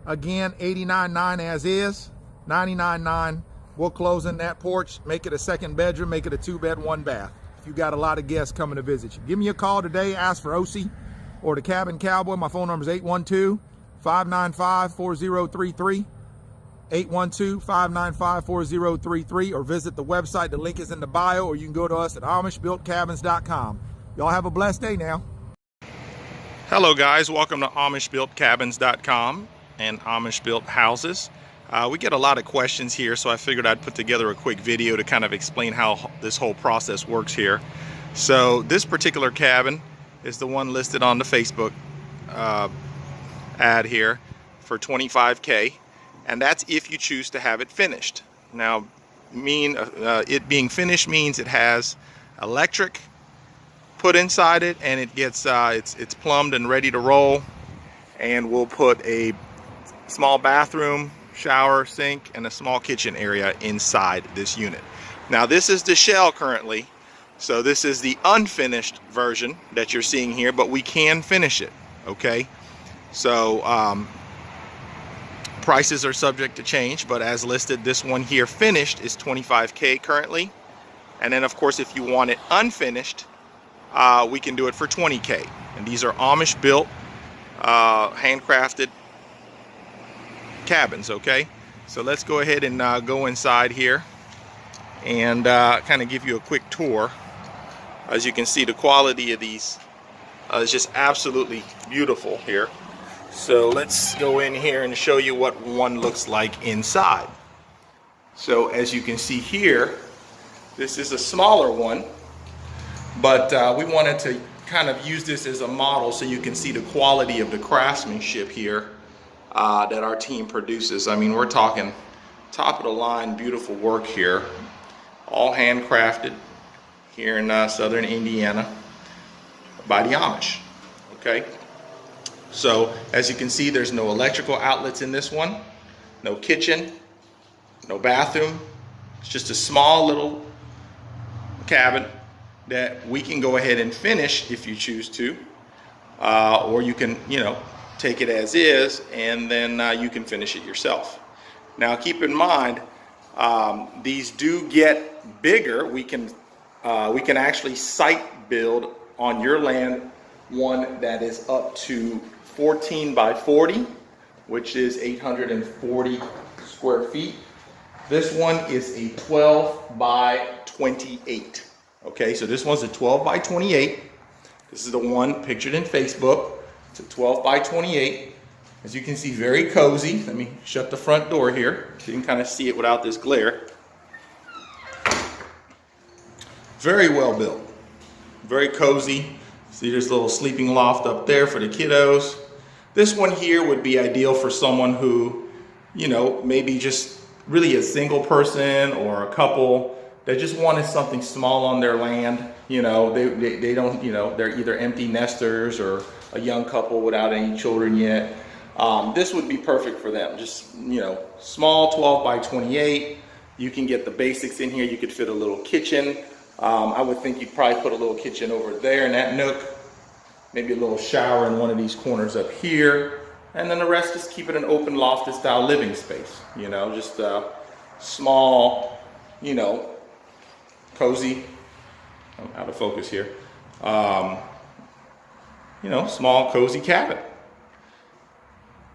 Again, $89,900 as is, $99,900. We'll close in that porch, make it a 2nd bedroom, make it a 2-bed, 1-bath. If you got a lot of guests coming to visit you. Give me a call today, ask for OC or the Cabin Cowboy. My phone number is 812-595-4033. 812-595-4033, or visit the website. The link is in the bio, or you can go to us at AmishBuiltCabins.com. Y'all have a blessed day now. Hello guys, welcome to AmishBuiltCabins.com and Amish Built Houses. We get a lot of questions here, so I figured I'd put together a quick video to kind of explain how this whole process works here. So this particular cabin is the one listed on the Facebook ad here for $25K, and that's if you choose to have it finished. Now, it being finished means it has electric put inside it, and it gets it's plumbed and ready to roll, and we'll put a small bathroom, shower, sink, and a small kitchen area inside this unit. Now this is the shell currently, so this is the unfinished version that you're seeing here, but we can finish it, okay? So prices are subject to change, but as listed, this one here finished is $25K currently. And then of course, if you want it unfinished, we can do it for $20K. And these are Amish built, handcrafted cabins, okay? So let's go ahead and go inside here and kind of give you a quick tour. As you can see, the quality of these is just absolutely beautiful here. So let's go in here and show you what one looks like inside. So as you can see here, this is a smaller one, but we wanted to kind of use this as a model so you can see the quality of the craftsmanship here that our team produces. I mean, we're talking top of the line, beautiful work here, all handcrafted here in southern Indiana by the Amish, okay? So as you can see, there's no electrical outlets in this one, no kitchen, no bathroom. It's just a small little cabin that we can go ahead and finish if you choose to, or you can, you know, take it as is, and then you can finish it yourself. Now keep in mind, these do get bigger. We can actually site build on your land one that is up to 14 by 40, which is 840 square feet. This one is a 12 by 28. Okay, so this one's a 12 by 28. This is the one pictured in Facebook. It's a 12 by 28. As you can see, very cozy. Let me shut the front door here so you can kind of see it without this glare. Very well built, very cozy. See, there's a little sleeping loft up there for the kiddos. This one here would be ideal for someone who, you know, maybe just really a single person or a couple that just wanted something small on their land. You know, they don't, you know, they're either empty nesters or a young couple without any children yet. This would be perfect for them. Just, you know, small 12 by 28. You can get the basics in here. You could fit a little kitchen. I would think you'd probably put a little kitchen over there in that nook. Maybe a little shower in one of these corners up here. And then the rest, just keep it an open lofted style living space. You know, just a small, you know, cozy, I'm out of focus here. You know, small cozy cabin.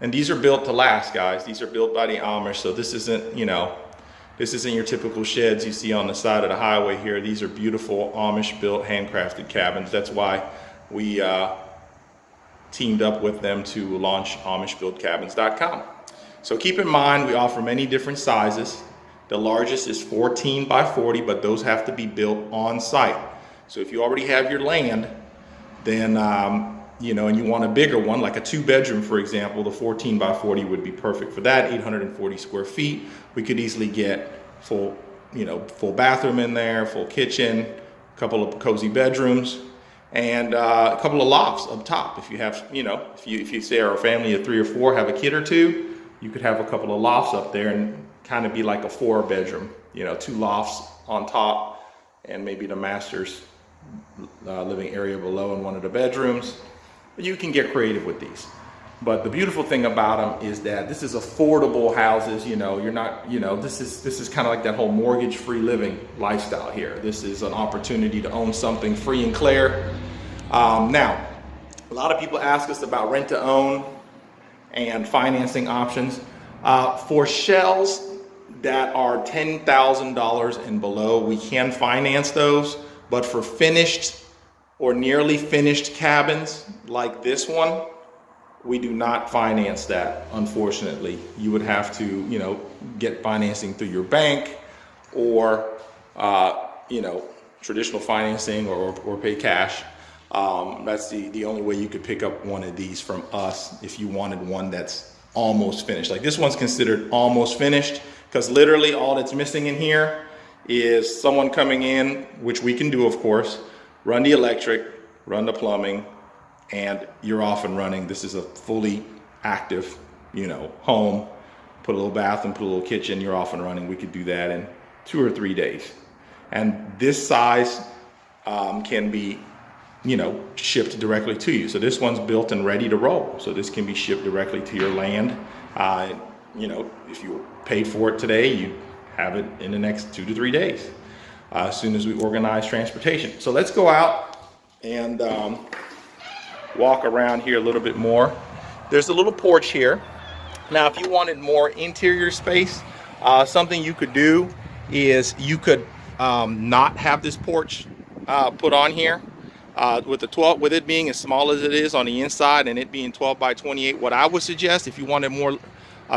And these are built to last, guys. These are built by the Amish, so this isn't, you know, this isn't your typical sheds you see on the side of the highway here. These are beautiful Amish built, handcrafted cabins. That's why we teamed up with them to launch AmishBuiltCabins.com. So keep in mind, we offer many different sizes. The largest is 14 by 40, but those have to be built on site. So if you already have your land, then you know, and you want a bigger one, like a 2-bedroom, for example, the 14 by 40 would be perfect for that. 840 square feet. We could easily get full, you know, full bathroom in there, full kitchen, a couple of cozy bedrooms, and a couple of lofts up top. If you have, you know, if you say are a family of 3 or 4, have a kid or 2, you could have a couple of lofts up there and kind of be like a 4-bedroom. You know, 2 lofts on top, and maybe the master's living area below in one of the bedrooms. You can get creative with these. But the beautiful thing about them is that this is affordable houses. You know, you're not, you know, this is kind of like that whole mortgage-free living lifestyle here. This is an opportunity to own something free and clear. Now, a lot of people ask us about rent-to-own and financing options. For shells that are $10,000 and below, we can finance those. But for finished or nearly finished cabins like this one, we do not finance that, unfortunately. You would have to, you know, get financing through your bank or, you know, traditional financing or pay cash. That's the only way you could pick up one of these from us if you wanted one that's almost finished. Like this one's considered almost finished because literally all that's missing in here is someone coming in, which we can do, of course, run the electric, run the plumbing, and you're off and running. This is a fully active, you know, home. Put a little bathroom, put a little kitchen, you're off and running. We could do that in 2 or 3 days. And this size can be, you know, shipped directly to you. So this one's built and ready to roll. So this can be shipped directly to your land. You know, if you paid for it today, you have it in the next 2 to 3 days. As soon as we organize transportation. So let's go out and walk around here a little bit more. There's a little porch here. Now, if you wanted more interior space, something you could do is you could not have this porch put on here. With it being as small as it is on the inside and it being 12 by 28, what I would suggest if you wanted more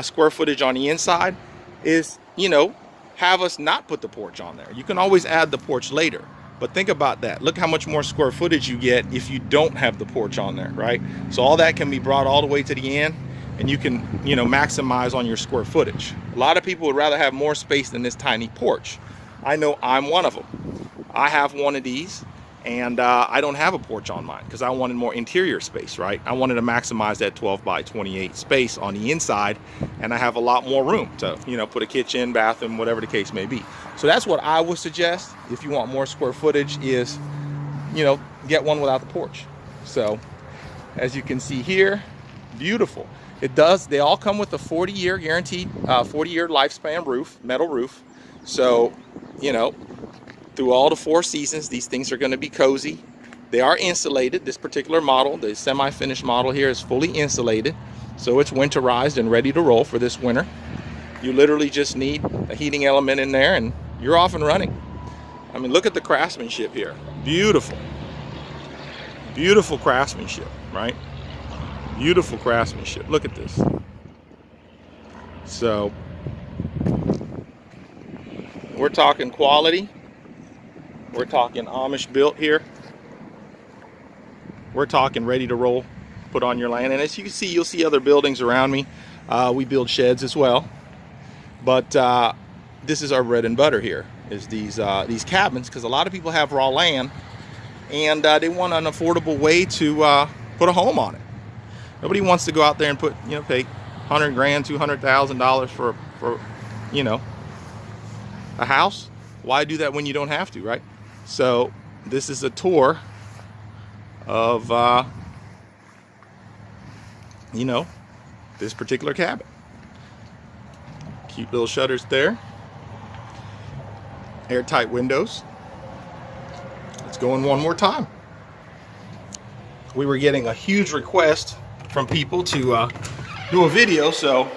square footage on the inside is, you know, have us not put the porch on there. You can always add the porch later, but think about that. Look how much more square footage you get if you don't have the porch on there, right? So all that can be brought all the way to the end and you can, you know, maximize on your square footage. A lot of people would rather have more space than this tiny porch. I know I'm one of them. I have one of these and I don't have a porch on mine because I wanted more interior space, right? I wanted to maximize that 12 by 28 space on the inside, and I have a lot more room to, you know, put a kitchen, bathroom, whatever the case may be. So that's what I would suggest if you want more square footage is, you know, get one without the porch. So as you can see here, beautiful. They all come with a 40-year guaranteed, 40-year lifespan roof, metal roof. So, you know, through all the 4 seasons, these things are going to be cozy. They are insulated. This particular model, the semi-finished model here, is fully insulated. So it's winterized and ready to roll for this winter. You literally just need a heating element in there and you're off and running. I mean, look at the craftsmanship here. Beautiful. Beautiful craftsmanship, right? Beautiful craftsmanship. Look at this. So, we're talking quality. We're talking Amish built here. We're talking ready to roll, put on your land. And as you can see, you'll see other buildings around me. We build sheds as well. But this is our bread and butter here, is these cabins, because a lot of people have raw land and they want an affordable way to put a home on it. Nobody wants to go out there and put, pay $100 grand, $200,000 for a house. Why do that when you don't have to, right? So this is a tour of this particular cabin. Cute little shutters there, airtight windows. Let's go in one more time. We were getting a huge request from people to do a video, so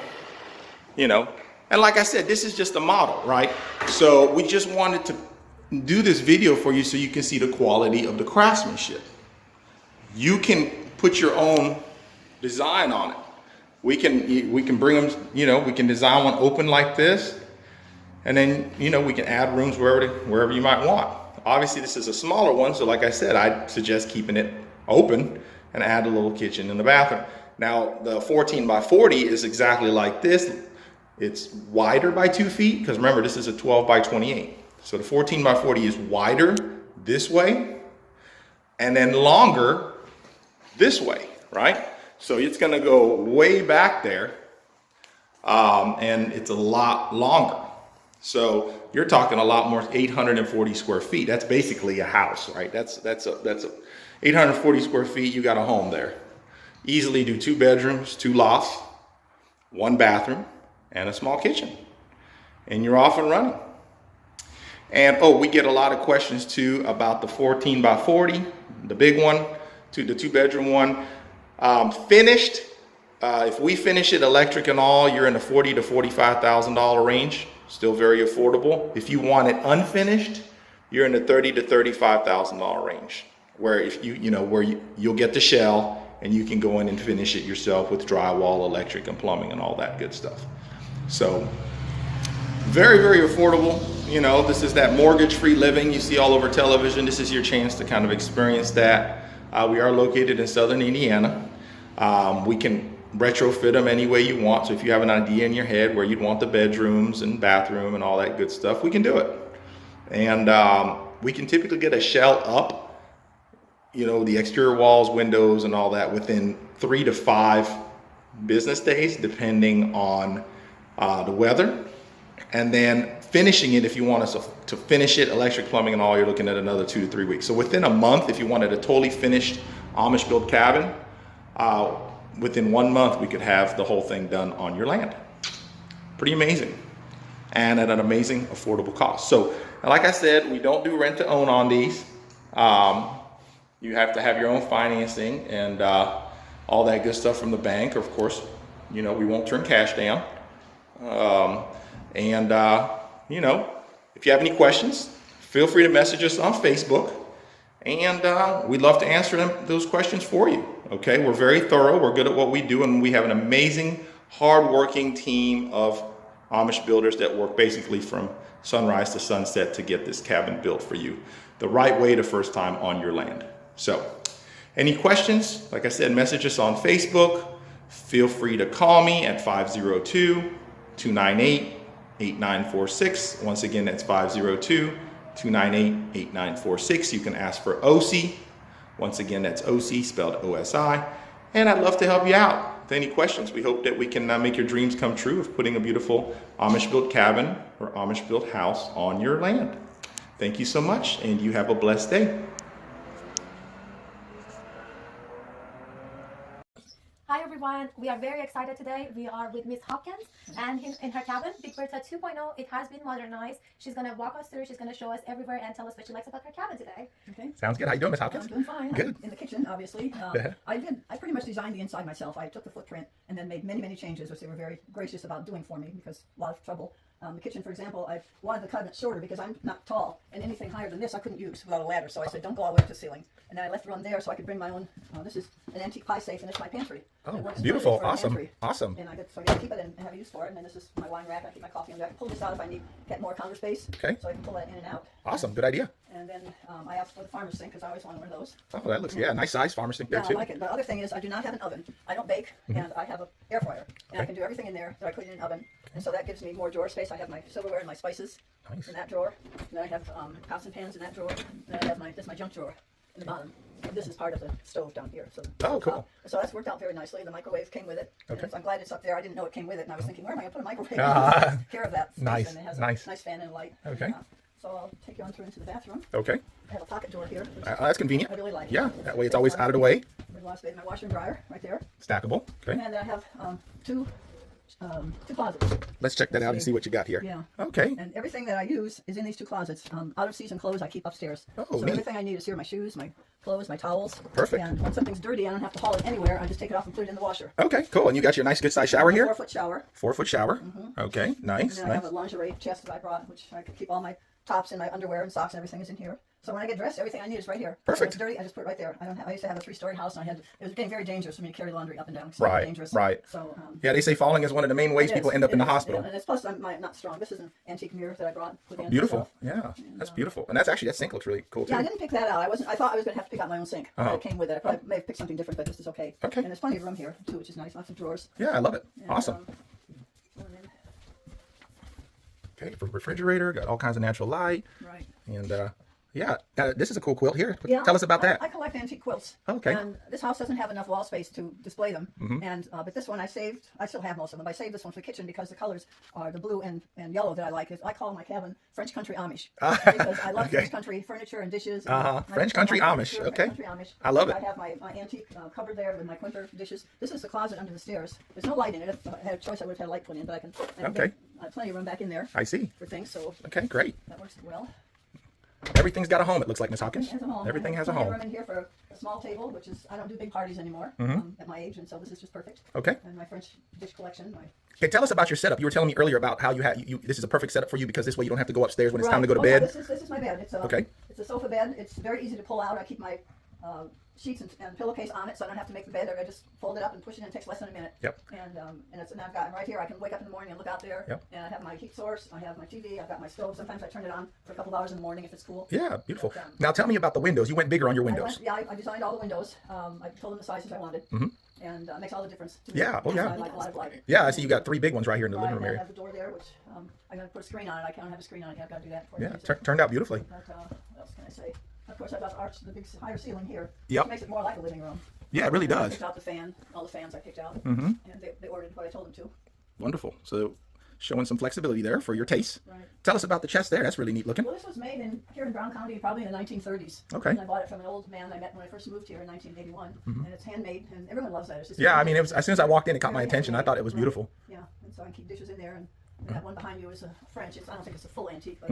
and like I said, this is just a model, right? So we just wanted to do this video for you so you can see the quality of the craftsmanship. You can put your own design on it. We can bring them, we can design one open like this, and then we can add rooms wherever you might want. Obviously this is a smaller one, so like I said, I'd suggest keeping it open and add a little kitchen in the bathroom. Now the 14 by 40 is exactly like this. It's wider by 2 feet, because remember, this is a 12 by 28. So the 14 by 40 is wider this way and then longer this way, right? So it's gonna go way back there, and it's a lot longer. So you're talking a lot more, 840 square feet. That's basically a house, right? That's 840 square feet, you got a home there. Easily do 2 bedrooms, 2 lofts, 1 bathroom, and a small kitchen. And you're off and running. And we get a lot of questions too about the 14 by 40, the big one, to the 2-bedroom one. Finished, if we finish it electric and all, you're in the $40,000 to $45,000 range. Still very affordable. If you want it unfinished, you're in the $30,000 to $35,000 range, where if you'll get the shell and you can go in and finish it yourself with drywall, electric, and plumbing and all that good stuff. So very, very affordable. This is that mortgage-free living you see all over television. This is your chance to kind of experience that. We are located in Southern Indiana. We can retrofit them any way you want. So if you have an idea in your head where you'd want the bedrooms and bathroom and all that good stuff, we can do it. And we can typically get a shell up, the exterior walls, windows, and all that within 3 to 5 business days, depending on the weather. And then finishing it, if you want us to finish it, electric, plumbing, and all, you're looking at another 2 to 3 weeks. So within a month, if you wanted a totally finished Amish built cabin, within 1 month, we could have the whole thing done on your land. Pretty amazing. And at an amazing affordable cost. So like I said, we don't do rent to own on these. You have to have your own financing and all that good stuff from the bank. Of course, we won't turn cash down. If you have any questions, feel free to message us on Facebook, and we'd love to answer those questions for you. Okay, we're very thorough, we're good at what we do, and we have an amazing, hard-working team of Amish builders that work basically from sunrise to sunset to get this cabin built for you the right way the first time on your land. So, any questions? Like I said, message us on Facebook. Feel free to call me at 502-298-8946. Once again, that's 502-298-8946. You can ask for OC. Once again, that's OC, spelled O-S-I. And I'd love to help you out with any questions. We hope that we can make your dreams come true of putting a beautiful Amish built cabin or Amish built house on your land. Thank you so much, and you have a blessed day. Hi everyone, we are very excited today. We are with Miss Hopkins and in her cabin, Big Bertha 2.0. It has been modernized. She's going to walk us through, she's going to show us everywhere and tell us what she likes about her cabin today. Okay. Sounds good. How you doing, Miss Hopkins? I'm doing fine. Good. I'm in the kitchen, obviously. I pretty much designed the inside myself. I took the footprint and then made many changes, which they were very gracious about doing for me because a lot of trouble. The kitchen, for example, I wanted the cabinet shorter because I'm not tall, and anything higher than this I couldn't use without a ladder. So I said, don't go all the way up to the ceiling. And then I left it on there so I could bring my own. This is an antique pie safe, and it's my pantry. Oh, It works beautiful. perfect for a Awesome. pantry. Awesome. And I got to keep it and have use for it. And then this is my wine rack. I keep my coffee in there. I can pull this out if I need get more counter space. Okay. So I can pull that in and out. Awesome. Good idea. And then I asked for the farmer's sink because I always wanted one of those. Oh, that looks, yeah, nice size farmer sink there Yeah, too. I like it. The other thing is I do not have an oven. I don't bake, and I have an air fryer. And I can do everything in there that I put in an oven. And so that gives me more drawer space. I have my silverware and my spices Nice. in that drawer. And then I have pots and pans in that drawer. And then I have my junk drawer in the bottom. And this is part of the stove down here. So Oh, cool. So that's worked out very nicely. The microwave came with it. Okay. And I'm glad it's up there. I didn't know it came with it, and I was thinking, where am I going to put a microwave? Ah. Take care of that space. Nice, And it has nice. a nice fan and light. Okay. So I'll take you on through into the bathroom. Okay. I have a pocket door here. Which That's convenient. I really like. Yeah, that way it's always out of the way. There's a lot of space. My washer and dryer right there. Stackable. Okay. And then I have two closets. Let's check that out and see what you got here. Yeah. Okay. And everything that I use is in these two closets. Out of season clothes I keep upstairs. Oh, so neat. everything I need is here: my shoes, my clothes, my towels. Perfect. And when something's dirty, I don't have to haul it anywhere. I just take it off and put it in the washer. Okay, cool. And you got your nice good size shower here? 4-foot shower. 4-foot shower. Okay, And nice, then I nice. have a lingerie chest that I brought, which I can keep all my tops and my underwear and socks and everything is in here. So when I get dressed, everything I need is right here. Perfect. When it's dirty, I just put it right there. I used to have a 3-story house, and it was getting very dangerous for me to carry laundry up and down. So Right, dangerous. right. So Yeah, they say falling is one of the main ways it people is, end up in it the is, hospital. yeah, and it's plus I'm not strong. This is an antique mirror that I brought. With the Beautiful. myself. Yeah, that's beautiful. And that's actually, that sink looks really cool too. Yeah, I didn't pick that out. I thought I was going to have to pick out my own sink. Uh-huh. It came with it. I probably may have picked something different, but this is okay. Okay. And there's plenty of room here too, which is nice. Lots of drawers. Yeah, I love it. And, Awesome. and then- Okay, for refrigerator, got all kinds of natural light. right. And yeah, this is a cool quilt here. Yeah, Tell us about that. I collect antique quilts. Okay. And this house doesn't have enough wall space to display them. And but this one I saved. I still have most of them. I saved this one for the kitchen because the colors are the blue and yellow that I like. I call my cabin French Country Amish because I love Okay. French country furniture and dishes. And French Country Amish. French Okay. Country Amish. I love it. I have my antique cupboard there with my Quimper dishes. This is the closet under the stairs. There's no light in it. If I had a choice, I would have had a light put in, but I can Okay. get plenty of room back in there I see. for things. So Okay, great. that works well. Everything's got a home, it looks like, Miss Hopkins. Has a home. Everything has a Plenty of home. room in here for a small table, which is I don't do big parties anymore at my age, and so this is just perfect. Okay. And my French dish collection. Okay, tell us about your setup. You were telling me earlier about how this is a perfect setup for you because this way you don't have to go upstairs when it's time to go to Yeah, bed. this is my bed. It's a, Okay. It's a sofa bed. It's very easy to pull out. I keep my sheets and pillowcase on it, so I don't have to make the bed. I just fold it up and push it in. It takes less than a minute. Yep. And I've got right here. I can wake up in the morning and look out there. Yep. And I have my heat source. I have my TV. I've got my stove. Sometimes I turn it on for a couple of hours in the morning if it's cool. Yeah, beautiful. But, Now tell me about the windows. You went bigger on your windows. I designed all the windows. I told them the sizes I wanted. And it makes all the difference to me. Yeah, oh, yeah. I like a lot of light. Yeah, I see you got 3 big ones right here in the living room I area. have the door there, which I'm going to put a screen on it. I can't have a screen on it yet. I've got to do that for you. Yeah, turned out beautifully. But what else can I say? Of course, I've got the big higher ceiling here. Yep. Which makes it more like a living room. Yeah, it really I does. picked out the fan, all the fans I picked out. And they ordered what I told them to. Wonderful. So showing some flexibility there for your taste. Right. Tell us about the chest there. That's really neat looking. Well, this was made here in Brown County probably in the 1930s. Okay. And I bought it from an old man I met when I first moved here in 1981. And it's handmade, and everyone loves that. It's just Yeah, I mean, it was as soon as I walked in, it caught my very attention. I handmade. thought it was Right. beautiful. Yeah, and so I keep dishes in there, and that one behind you is a French. I don't think it's a full antique, but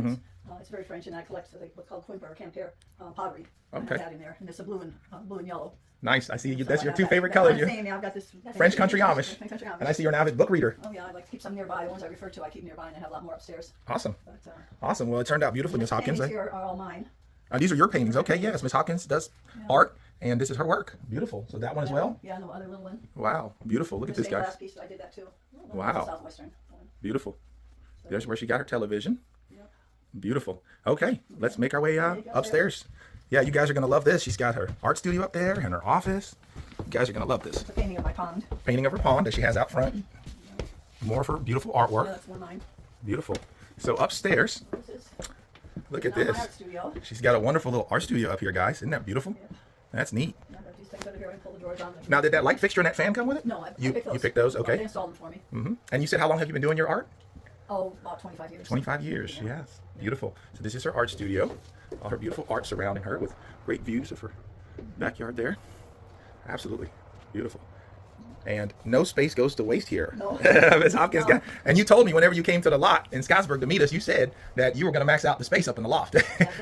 it's very French, and I collect what's called Quimper or Campere pottery. I have Okay. that in there, and it's a blue and yellow. Nice. I see you. So That's I your have 2 that. favorite That's what colors. I'm saying, I've got this French Country Amish. French Country Amish. And I see you're an avid book reader. Oh yeah, I like to keep some nearby. The ones I refer to, I keep nearby, and I have a lot more upstairs. Awesome. But, Awesome. Well, it turned out beautifully, Miss Hopkins. These here are all mine. These are your paintings. Okay, yes. Miss Hopkins does art, and this is her work. Beautiful. So that one as well? Yeah, and the other little one. Wow. Beautiful. Look at this, Stained guys. glass piece, I did that too. Wow. Southwestern one. Beautiful. There's where she got her television. Yep. Beautiful. Okay, let's make our way upstairs. Yeah, you guys are going to love this. She's got her art studio up there and her office. You guys are going to love this. It's a painting of my pond. Painting of her pond that she has out front. More of her beautiful Yeah, artwork. that's one of mine. Beautiful. So upstairs, This is look at now my this. art studio. She's got a wonderful little art studio up here, guys. Isn't that beautiful? That's neat. I've got these things over here. I pull the drawers on. Now, did that light fixture and that fan come with it? No, I You picked those. picked those? They Okay. installed them for me. And you said how long have you been doing your art? Oh, about 25 years. 25 years, yes. Beautiful. So this is her art studio. All her beautiful art surrounding her with great views of her backyard there. Absolutely beautiful. And no space goes to waste here. No. Ms. Hopkins got, and you told me whenever you came to the lot in Scottsburg to meet us, you said that you were going to max out the space up in the loft.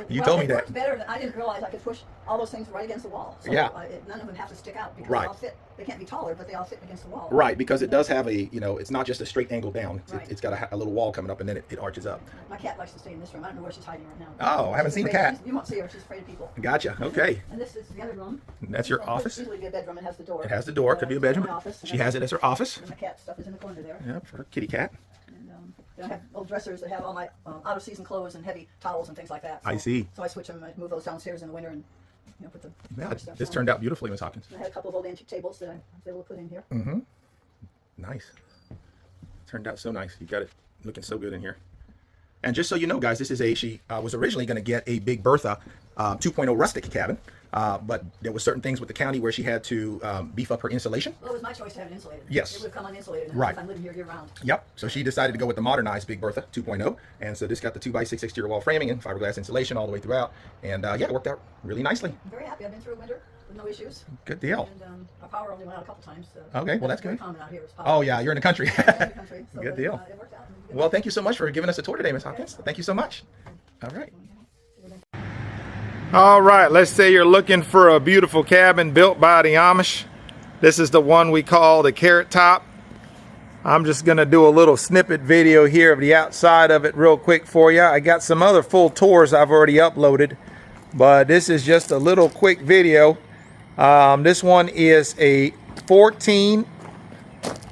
You told me it that. works better than I didn't realize I could push all those things right against the wall. So Yeah. None of them have to stick out because Right. they all fit. They can't be taller, but they all fit against the wall. Right, because it does have a, you know, it's not just a straight angle down. Right. It's got a little wall coming up, and then it arches up. My cat likes to stay in this room. I don't know where she's hiding right now. Oh, I haven't seen the cat. You won't see her. She's afraid of people. Gotcha. Okay. And this is the other room. That's your It could office? easily be a bedroom. It has the door. It has the door. Could be a bedroom. My office. She has it as her office. And my cat stuff is in the corner there. Yeah, for her kitty cat. And then I have old dressers that have all my out-of-season clothes and heavy towels and things like that. So, I see. So I switch them. I move those downstairs in the winter and put the Yeah, other stuff this on. turned out beautifully, Ms. Hopkins. I had a couple of old antique tables that I was able to put in here. Mm-hmm. Nice. Turned out so nice. You got it looking so good in here. And just so you know, guys, this is she was originally going to get a big Bertha 2.0 rustic cabin, but there were certain things with the county where she had to beef up her insulation. Well, it was my choice to have it insulated. Yes. It would have come uninsulated. Right. If I'm living here year-round. Yep. So she decided to go with the modernized Big Bertha 2.0, and so this got the 2x6 exterior wall framing and fiberglass insulation all the way throughout, and yeah, it worked out really nicely. I'm very happy. I've been through a winter with no issues. Good deal. And our power only went out a couple times. Okay, well, that's very good. common out here. Is power. Oh yeah, you're in the country. In the country, so, Good but, deal. It worked out. Well, thank you so much for giving us a tour today, Ms. Hopkins. Thank you so much. All right. All right, let's say you're looking for a beautiful cabin built by the Amish. This is the one we call the Carrot Top. I'm just going to do a little snippet video here of the outside of it real quick for you. I got some other full tours I've already uploaded, but this is just a little quick video. This one is a 14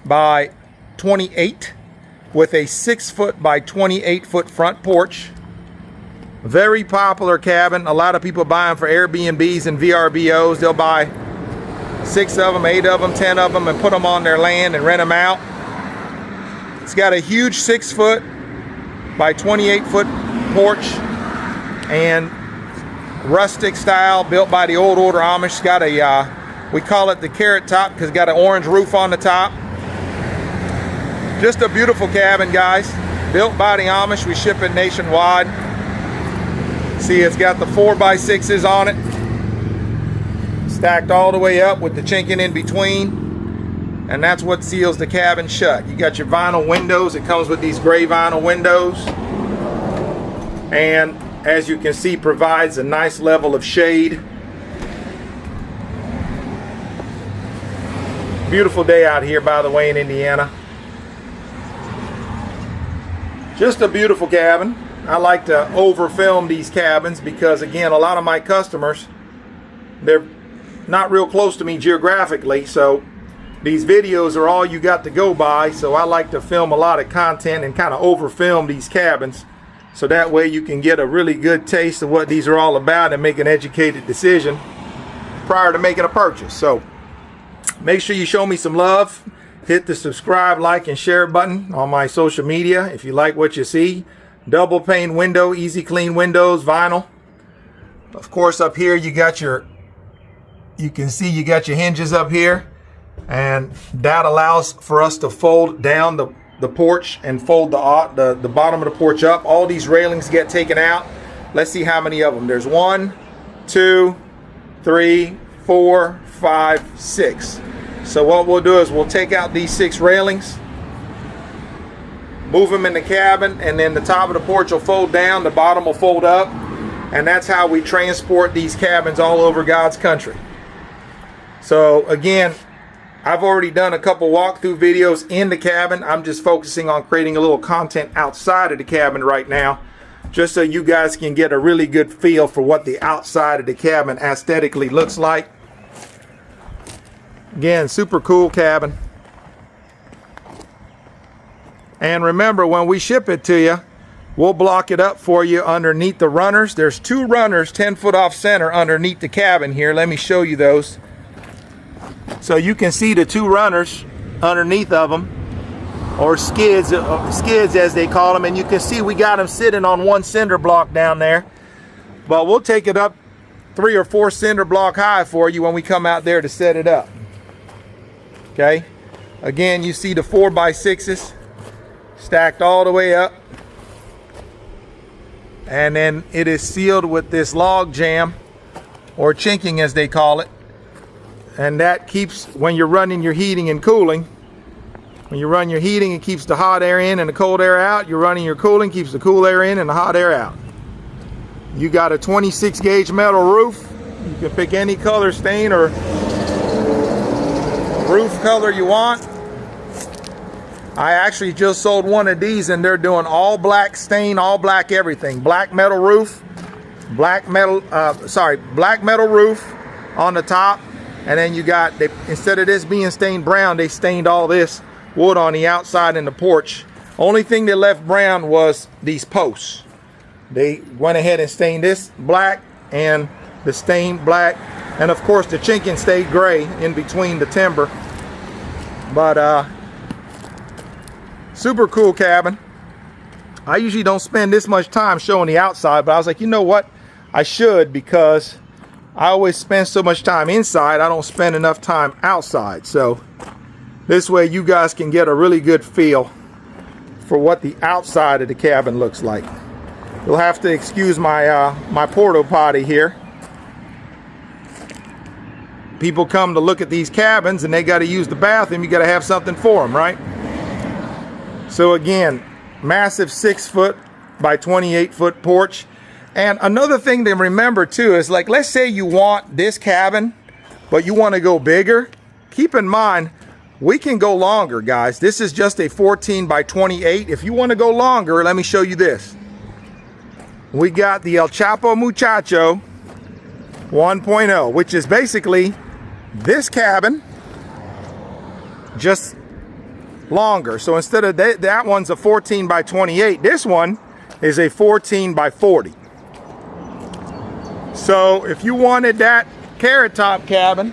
by 28 with a 6 foot by 28 foot front porch. Very popular cabin. A lot of people buy them for Airbnbs and VRBOs. They'll buy 6 of them, 8 of them, 10 of them and put them on their land and rent them out. It's got a huge 6 foot by 28 foot porch and rustic style, built by the old order Amish. It's got a, we call it the Carrot Top because it's got an orange roof on the top. Just a beautiful cabin, guys. Built by the Amish. We ship it nationwide. See, it's got the 4x6s on it. Stacked all the way up with the chinking in between. And that's what seals the cabin shut. You got your vinyl windows. It comes with these gray vinyl windows. And as you can see, provides a nice level of shade. Beautiful day out here, by the way, in Indiana. Just a beautiful cabin. I like to over film these cabins because, again, a lot of my customers, they're not real close to me geographically, so these videos are all you got to go by. So I like to film a lot of content and kind of over film these cabins, so that way you can get a really good taste of what these are all about and make an educated decision prior to making a purchase. So make sure you show me some love. Hit the subscribe, like, and share button on my social media if you like what you see. Double pane window, easy clean windows, vinyl. Of course, up here you got your, you can see you got your hinges up here, and that allows for us to fold down the porch and fold the bottom of the porch up. All these railings get taken out. Let's see how many of them. There's 1, 2, 3, 4, 5, 6. So what we'll do is we'll take out these 6 railings, move them in the cabin, and then the top of the porch will fold down, the bottom will fold up, and that's how we transport these cabins all over God's country. So again, I've already done a couple walkthrough videos in the cabin. I'm just focusing on creating a little content outside of the cabin right now, just so you guys can get a really good feel for what the outside of the cabin aesthetically looks like. Again, super cool cabin. And remember, when we ship it to you, we'll block it up for you underneath the runners. There's 2 runners 10 foot off center underneath the cabin here. Let me show you those. So you can see the 2 runners underneath of them, or skids as they call them. And you can see we got them sitting on 1 cinder block down there. But we'll take it up 3 or 4 cinder block high for you when we come out there to set it up. Okay. Again, you see the 4x6s stacked all the way up, and then it is sealed with this log jam, or chinking as they call it. and that keeps, when you're running your heating and cooling, when you run your heating, it keeps the hot air in and the cold air out. You're running your cooling, keeps the cool air in and the hot air out. You got a 26 gauge metal roof. You can pick any color stain or roof color you want. I actually just sold one of these and they're doing all black stain, all black everything. Black metal roof, black metal roof on the top, and then you got, instead of this being stained brown, they stained all this wood on the outside in the porch. Only thing they left brown was these posts. They went ahead and stained this black and the stain black, and of course the chinking stayed gray in between the timber. But super cool cabin. I usually don't spend this much time showing the outside, but I was like, you know what, I should, because I always spend so much time inside, I don't spend enough time outside. So this way you guys can get a really good feel for what the outside of the cabin looks like. You'll have to excuse my my porta potty here. People come to look at these cabins and they got to use the bathroom. You got to have something for them, right? So again, massive 6-foot by 28-foot porch. And another thing to remember too is, like, let's say you want this cabin, but you want to go bigger. Keep in mind, we can go longer, guys. This is just a 14 by 28. If you want to go longer, let me show you this. We got the El Chapo Muchacho 1.0, which is basically this cabin, just longer. So instead of that one's a 14 by 28, this one is a 14 by 40. So if you wanted that carrot top cabin,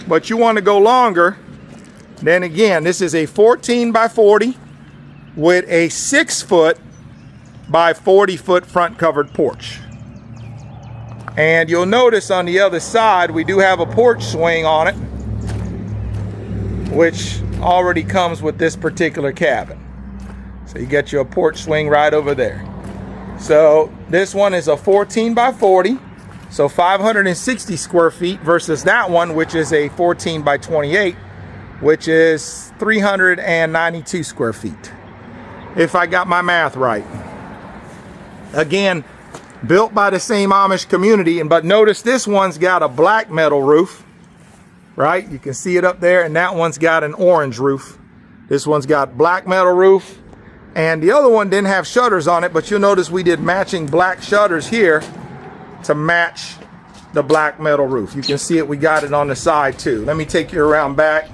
but you want to go longer, then again, this is a 14 by 40 with a 6-foot by 40-foot front covered porch. And you'll notice on the other side, we do have a porch swing on it, which already comes with this particular cabin. So you get your porch swing right over there. So this one is a 14 by 40, so 560 square feet, versus that one, which is a 14 by 28, which is 392 square feet, if I got my math right. Again, built by the same Amish community, but notice this one's got a black metal roof, right? You can see it up there, and that one's got an orange roof. This one's got black metal roof, and the other one didn't have shutters on it, but you'll notice we did matching black shutters here to match the black metal roof. You can see it, we got it on the side too. Let me take you around back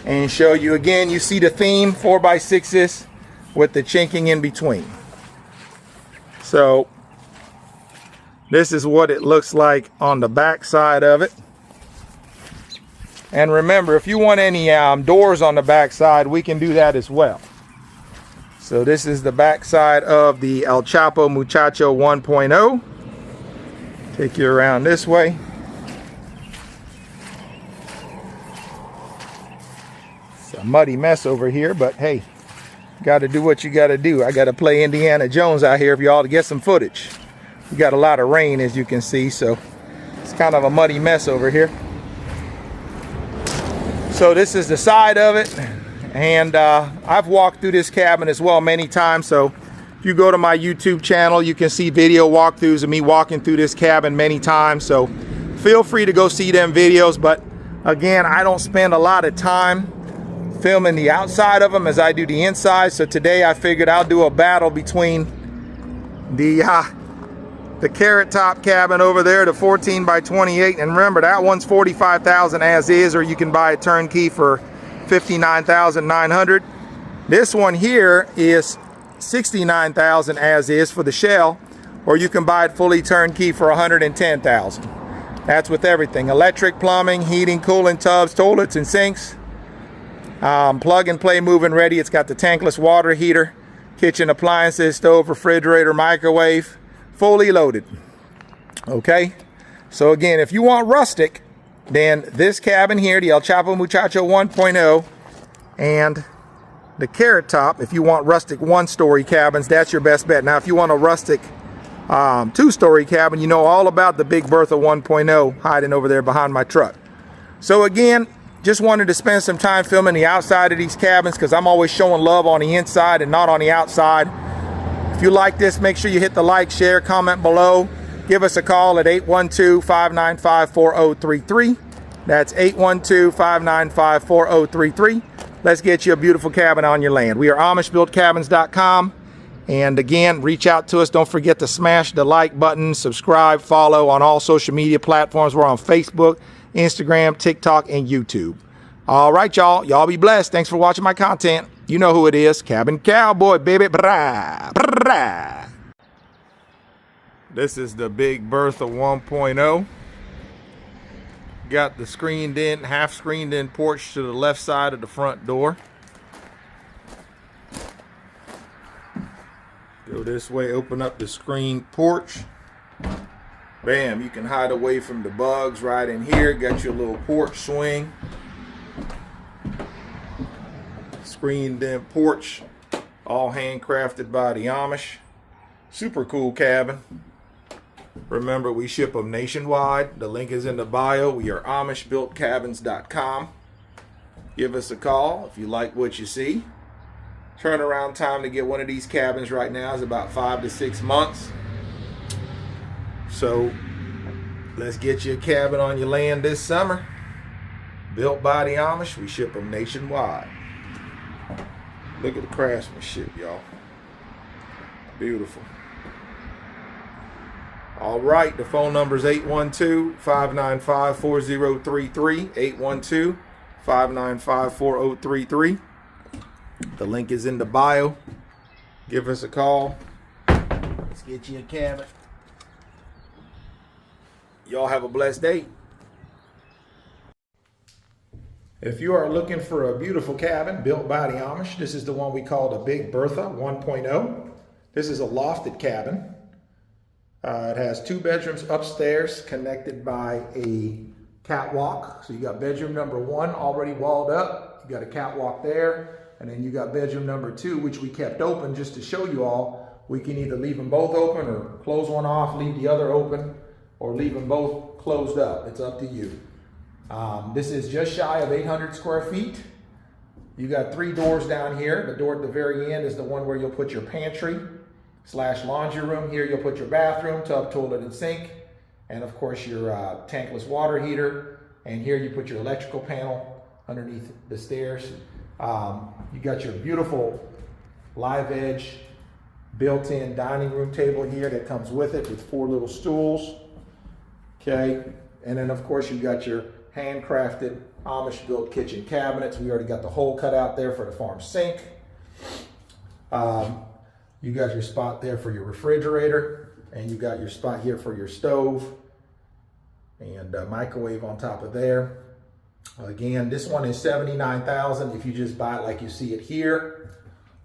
and show you again. You see the theme, 4x6s with the chinking in between. So this is what it looks like on the back side of it. And remember, if you want any doors on the back side, we can do that as well. So this is the back side of the El Chapo Muchacho 1.0. Take you around this way. It's a muddy mess over here, but hey, got to do what you got to do. I got to play Indiana Jones out here for y'all to get some footage. We got a lot of rain, as you can see, so it's kind of a muddy mess over here. So this is the side of it, and I've walked through this cabin as well many times. So if you go to my YouTube channel, you can see video walkthroughs of me walking through this cabin many times. So feel free to go see them videos. But again, I don't spend a lot of time filming the outside of them as I do the inside. So today I figured I'll do a battle between the carrot top cabin over there, the 14 by 28, and remember that one's $45,000 as is, or you can buy it turnkey for $59,900. This one here is $69,000 as is for the shell, or you can buy it fully turnkey for $110,000. That's with everything: electric, plumbing, heating, cooling, tubs, toilets, and sinks. Plug and play, move and ready. It's got the tankless water heater, kitchen appliances, stove, refrigerator, microwave, fully loaded. Okay, so again, if you want rustic, then this cabin here, the El Chapo Muchacho 1.0, and the carrot top, if you want rustic 1-story cabins, that's your best bet. Now if you want a rustic 2-story cabin, you know all about the big Bertha 1.0 hiding over there behind my truck. So again, just wanted to spend some time filming the outside of these cabins because I'm always showing love on the inside and not on the outside. If you like this, make sure you hit the like, share, comment below. Give us a call at 812-595-4033. That's 812-595-4033. Let's get you a beautiful cabin on your land. We are AmishBuiltCabins.com. And again, reach out to us. Don't forget to smash the like button, subscribe, follow on all social media platforms. We're on Facebook, Instagram, TikTok, and YouTube. All right, y'all. Y'all be blessed. Thanks for watching my content. You know who it is. Cabin Cowboy, baby. Brah, brah. This is the Big Bertha 1.0. Got the screened in, half screened in porch to the left side of the front door. Go this way, open up the screened porch. Bam, you can hide away from the bugs right in here. Got your little porch swing. Screened in porch, all handcrafted by the Amish. Super cool cabin. Remember, we ship them nationwide. The link is in the bio. We are AmishBuiltCabins.com. Give us a call if you like what you see. Turnaround time to get one of these cabins right now is about 5 to 6 months. So let's get you a cabin on your land this summer. Built by the Amish. We ship them nationwide. Look at the craftsmanship, y'all. Beautiful. All right, the phone number is 812-595-4033, 812-595-4033. The link is in the bio. Give us a call. Let's get you a cabin. Y'all have a blessed day. If you are looking for a beautiful cabin built by the Amish, this is the one we call the Big Bertha 1.0. This is a lofted cabin. It has 2 bedrooms upstairs connected by a catwalk. So you got bedroom number 1 already walled up. You got a catwalk there. And then you got bedroom number 2, which we kept open just to show you all. We can either leave them both open or close one off, leave the other open, or leave them both closed up. It's up to you. This is just shy of 800 square feet. You got 3 doors down here. The door at the very end is the one where you'll put your pantry / laundry room. Here you'll put your bathroom, tub, toilet, and sink. And of course your tankless water heater. And here you put your electrical panel underneath the stairs. You got your beautiful live edge built-in dining room table here that comes with it with 4 little stools. Okay. And then of course you got your handcrafted Amish built kitchen cabinets. We already got the hole cut out there for the farm sink. You got your spot there for your refrigerator, and you got your spot here for your stove and microwave on top of there. Again, this one is $79,000 if you just buy it like you see it here,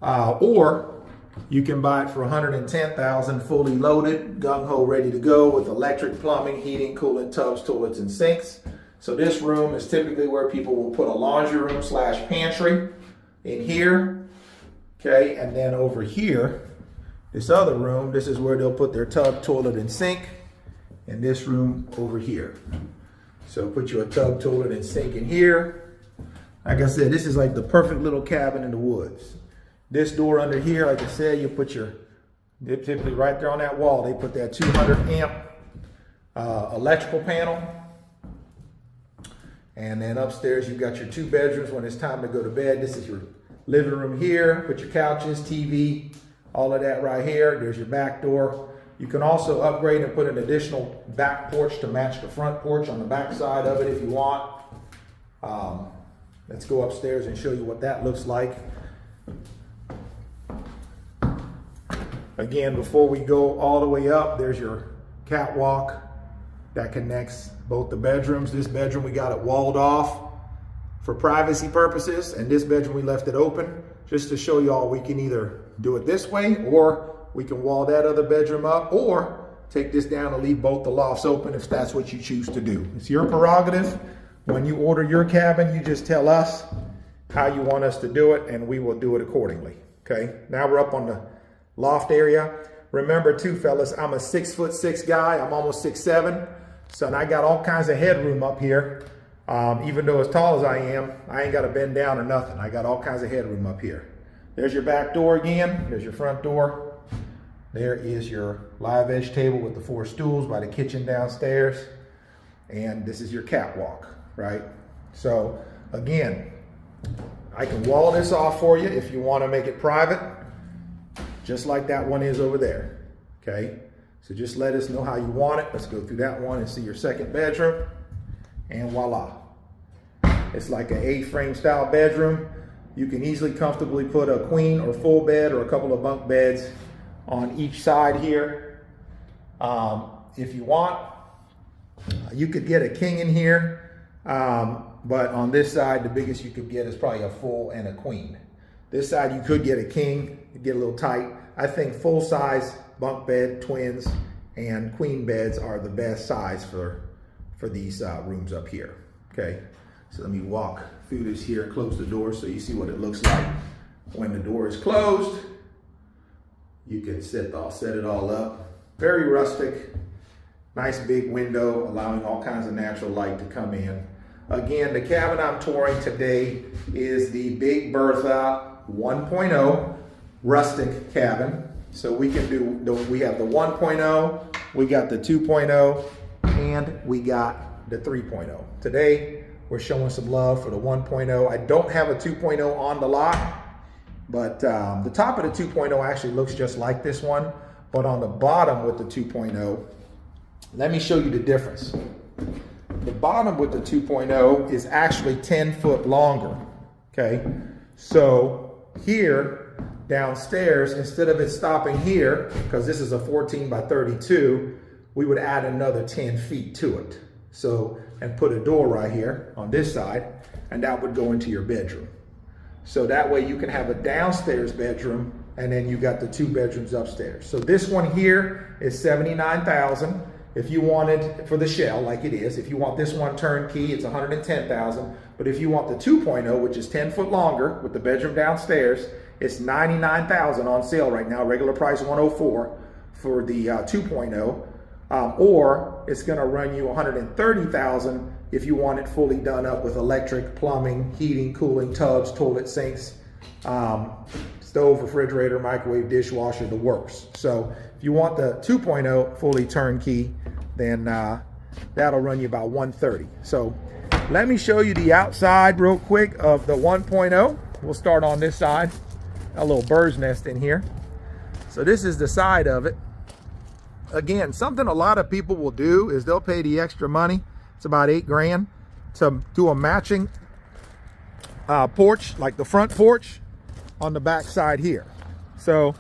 or you can buy it for $110,000 fully loaded, gung-ho, ready to go with electric, plumbing, heating, cooling, tubs, toilets, and sinks. So this room is typically where people will put a laundry room / pantry in here. Okay, and then over here, this other room, this is where they'll put their tub, toilet, and sink. And this room over here. So put your tub, toilet, and sink in here. Like I said, this is like the perfect little cabin in the woods. This door under here, like I said, you put your, typically right there on that wall, they put that 200 amp electrical panel. And then upstairs, you've got your 2 bedrooms when it's time to go to bed. This is your living room here. Put your couches, TV, all of that right here. There's your back door. You can also upgrade and put an additional back porch to match the front porch on the back side of it if you want. Let's go upstairs and show you what that looks like. Again, before we go all the way up, there's your catwalk that connects both the bedrooms. This bedroom, we got it walled off for privacy purposes, and this bedroom we left it open just to show y'all we can either do it this way, or we can wall that other bedroom up, or take this down and leave both the lofts open if that's what you choose to do. It's your prerogative. When you order your cabin, you just tell us how you want us to do it, and we will do it accordingly. Okay, now we're up on the loft area. Remember too, fellas, I'm a 6'6" guy. I'm almost 6'7", so I got all kinds of headroom up here. Even though as tall as I am, I ain't got to bend down or nothing. I got all kinds of headroom up here. There's your back door again. There's your front door. There is your live edge table with the 4 stools by the kitchen downstairs. And this is your catwalk, right? So again, I can wall this off for you if you want to make it private, just like that one is over there, okay? So just let us know how you want it. Let's go through that one and see your second bedroom. And voila. It's like an A-frame style bedroom. You can easily comfortably put a queen or full bed or a couple of bunk beds on each side here. If you want, you could get a king in here. But on this side, the biggest you could get is probably a full and a queen. This side, you could get a king, get a little tight. I think full size bunk bed, twins, and queen beds are the best size for these rooms up here, okay? So let me walk through this here and close the door so you see what it looks like when the door is closed. You can set it all up. Very rustic, nice big window, allowing all kinds of natural light to come in. Again, the cabin I'm touring today is the Big Bertha 1.0 rustic cabin. So we can we have the 1.0, we got the 2.0, and we got the 3.0. Today, we're showing some love for the 1.0. I don't have a 2.0 on the lot, but the top of the 2.0 actually looks just like this one, but on the bottom with the 2.0, let me show you the difference. The bottom with the 2.0 is actually 10 foot longer, okay? So here, downstairs, instead of it stopping here, because this is a 14 by 32, we would add another 10 feet to it. So, and put a door right here on this side, and that would go into your bedroom. So that way you can have a downstairs bedroom, and then you got the 2 bedrooms upstairs. So this one here is $79,000. If you wanted, for the shell like it is, if you want this one turnkey, it's $110,000. But if you want the 2.0, which is 10 foot longer with the bedroom downstairs, it's $99,000 on sale right now, regular price $104 for the 2.0. Or it's going to run you $130,000 if you want it fully done up with electric, plumbing, heating, cooling, tubs, toilet sinks, stove, refrigerator, microwave, dishwasher, the works. So if you want the 2.0 fully turnkey, then that'll run you about $130,000. So let me show you the outside real quick of the 1.0. We'll start on this side. A little bird's nest in here. So this is the side of it. Again, something a lot of people will do is they'll pay the extra money. It's about $8 grand to do a matching porch, like the front porch on the back side here. So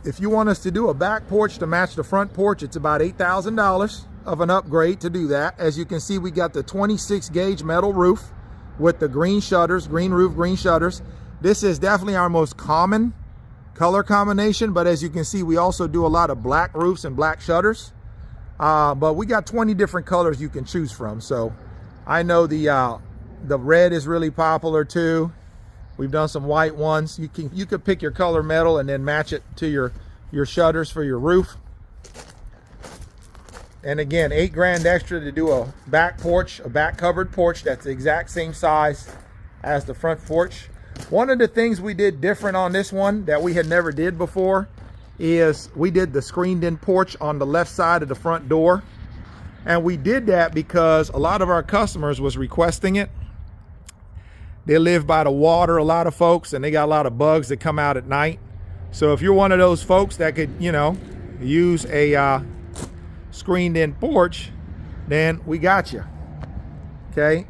if you want us to do a back porch to match the front porch, it's about $8,000 of an upgrade to do that. As you can see, we got the 26 gauge metal roof with the green shutters, green roof, green shutters. This is definitely our most common color combination, but as you can see, we also do a lot of black roofs and black shutters. But we got 20 different colors you can choose from. So I know the red is really popular too. We've done some white ones. You could pick your color metal and then match it to your shutters for your roof. And again, $8 grand extra to do a back porch, a back covered porch that's the exact same size as the front porch. One of the things we did different on this one that we had never did before is we did the screened in porch on the left side of the front door. And we did that because a lot of our customers was requesting it. They live by the water, a lot of folks, and they got a lot of bugs that come out at night. So if you're one of those folks that could, you know, use a screened in porch, then we got you. Okay,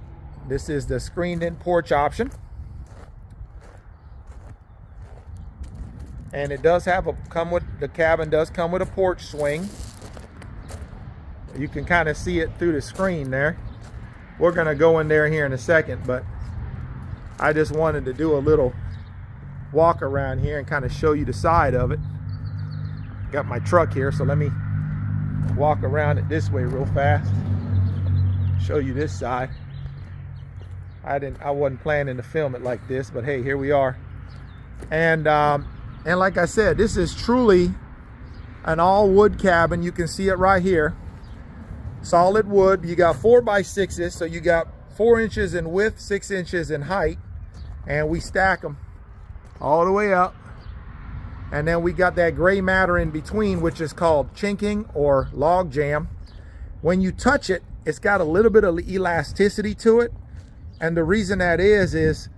this is the screened in porch option. And it does have the cabin does come with a porch swing. You can kind of see it through the screen there. We're gonna go in there here in a second, but I just wanted to do a little walk around here and kind of show you the side of it. Got my truck here, so let me walk around it this way real fast. Show you this side. I wasn't planning to film it like this, but hey, here we are. And like I said, this is truly an all wood cabin. You can see it right here. solid wood. You got 4x6s, so you got 4 inches in width, 6 inches in height, and we stack them all the way up. And then we got that gray matter in between, which is called chinking or log jam. When you touch it, it's got a little bit of elasticity to it. And the reason that is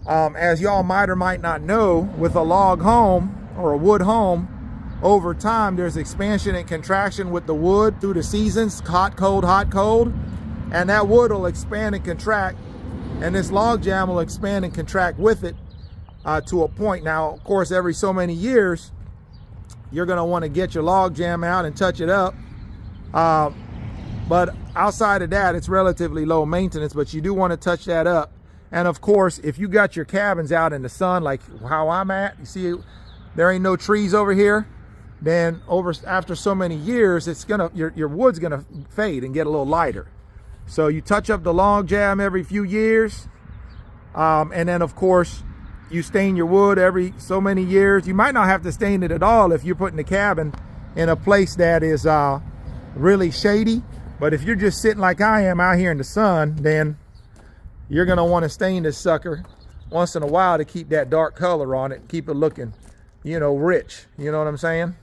as y'all might or might not know, with a log home or a wood home, over time there's expansion and contraction with the wood through the seasons, hot, cold, and that wood will expand and contract, and this log jam will expand and contract with it to a point. Now, of course, every so many years, you're gonna wanna get your log jam out and touch it up. But outside of that, it's relatively low maintenance, but you do wanna touch that up. And of course, if you got your cabins out in the sun, like how I'm at, you see, there ain't no trees over here, then after so many years, it's gonna, your wood's gonna fade and get a little lighter. So you touch up the log jam every few years. And then of course, you stain your wood every so many years. You might not have to stain it at all if you're putting the cabin in a place that is really shady. But if you're just sitting like I am out here in the sun, then you're gonna wanna stain this sucker once in a while to keep that dark color on it, keep it looking, you know, rich. You know what I'm saying?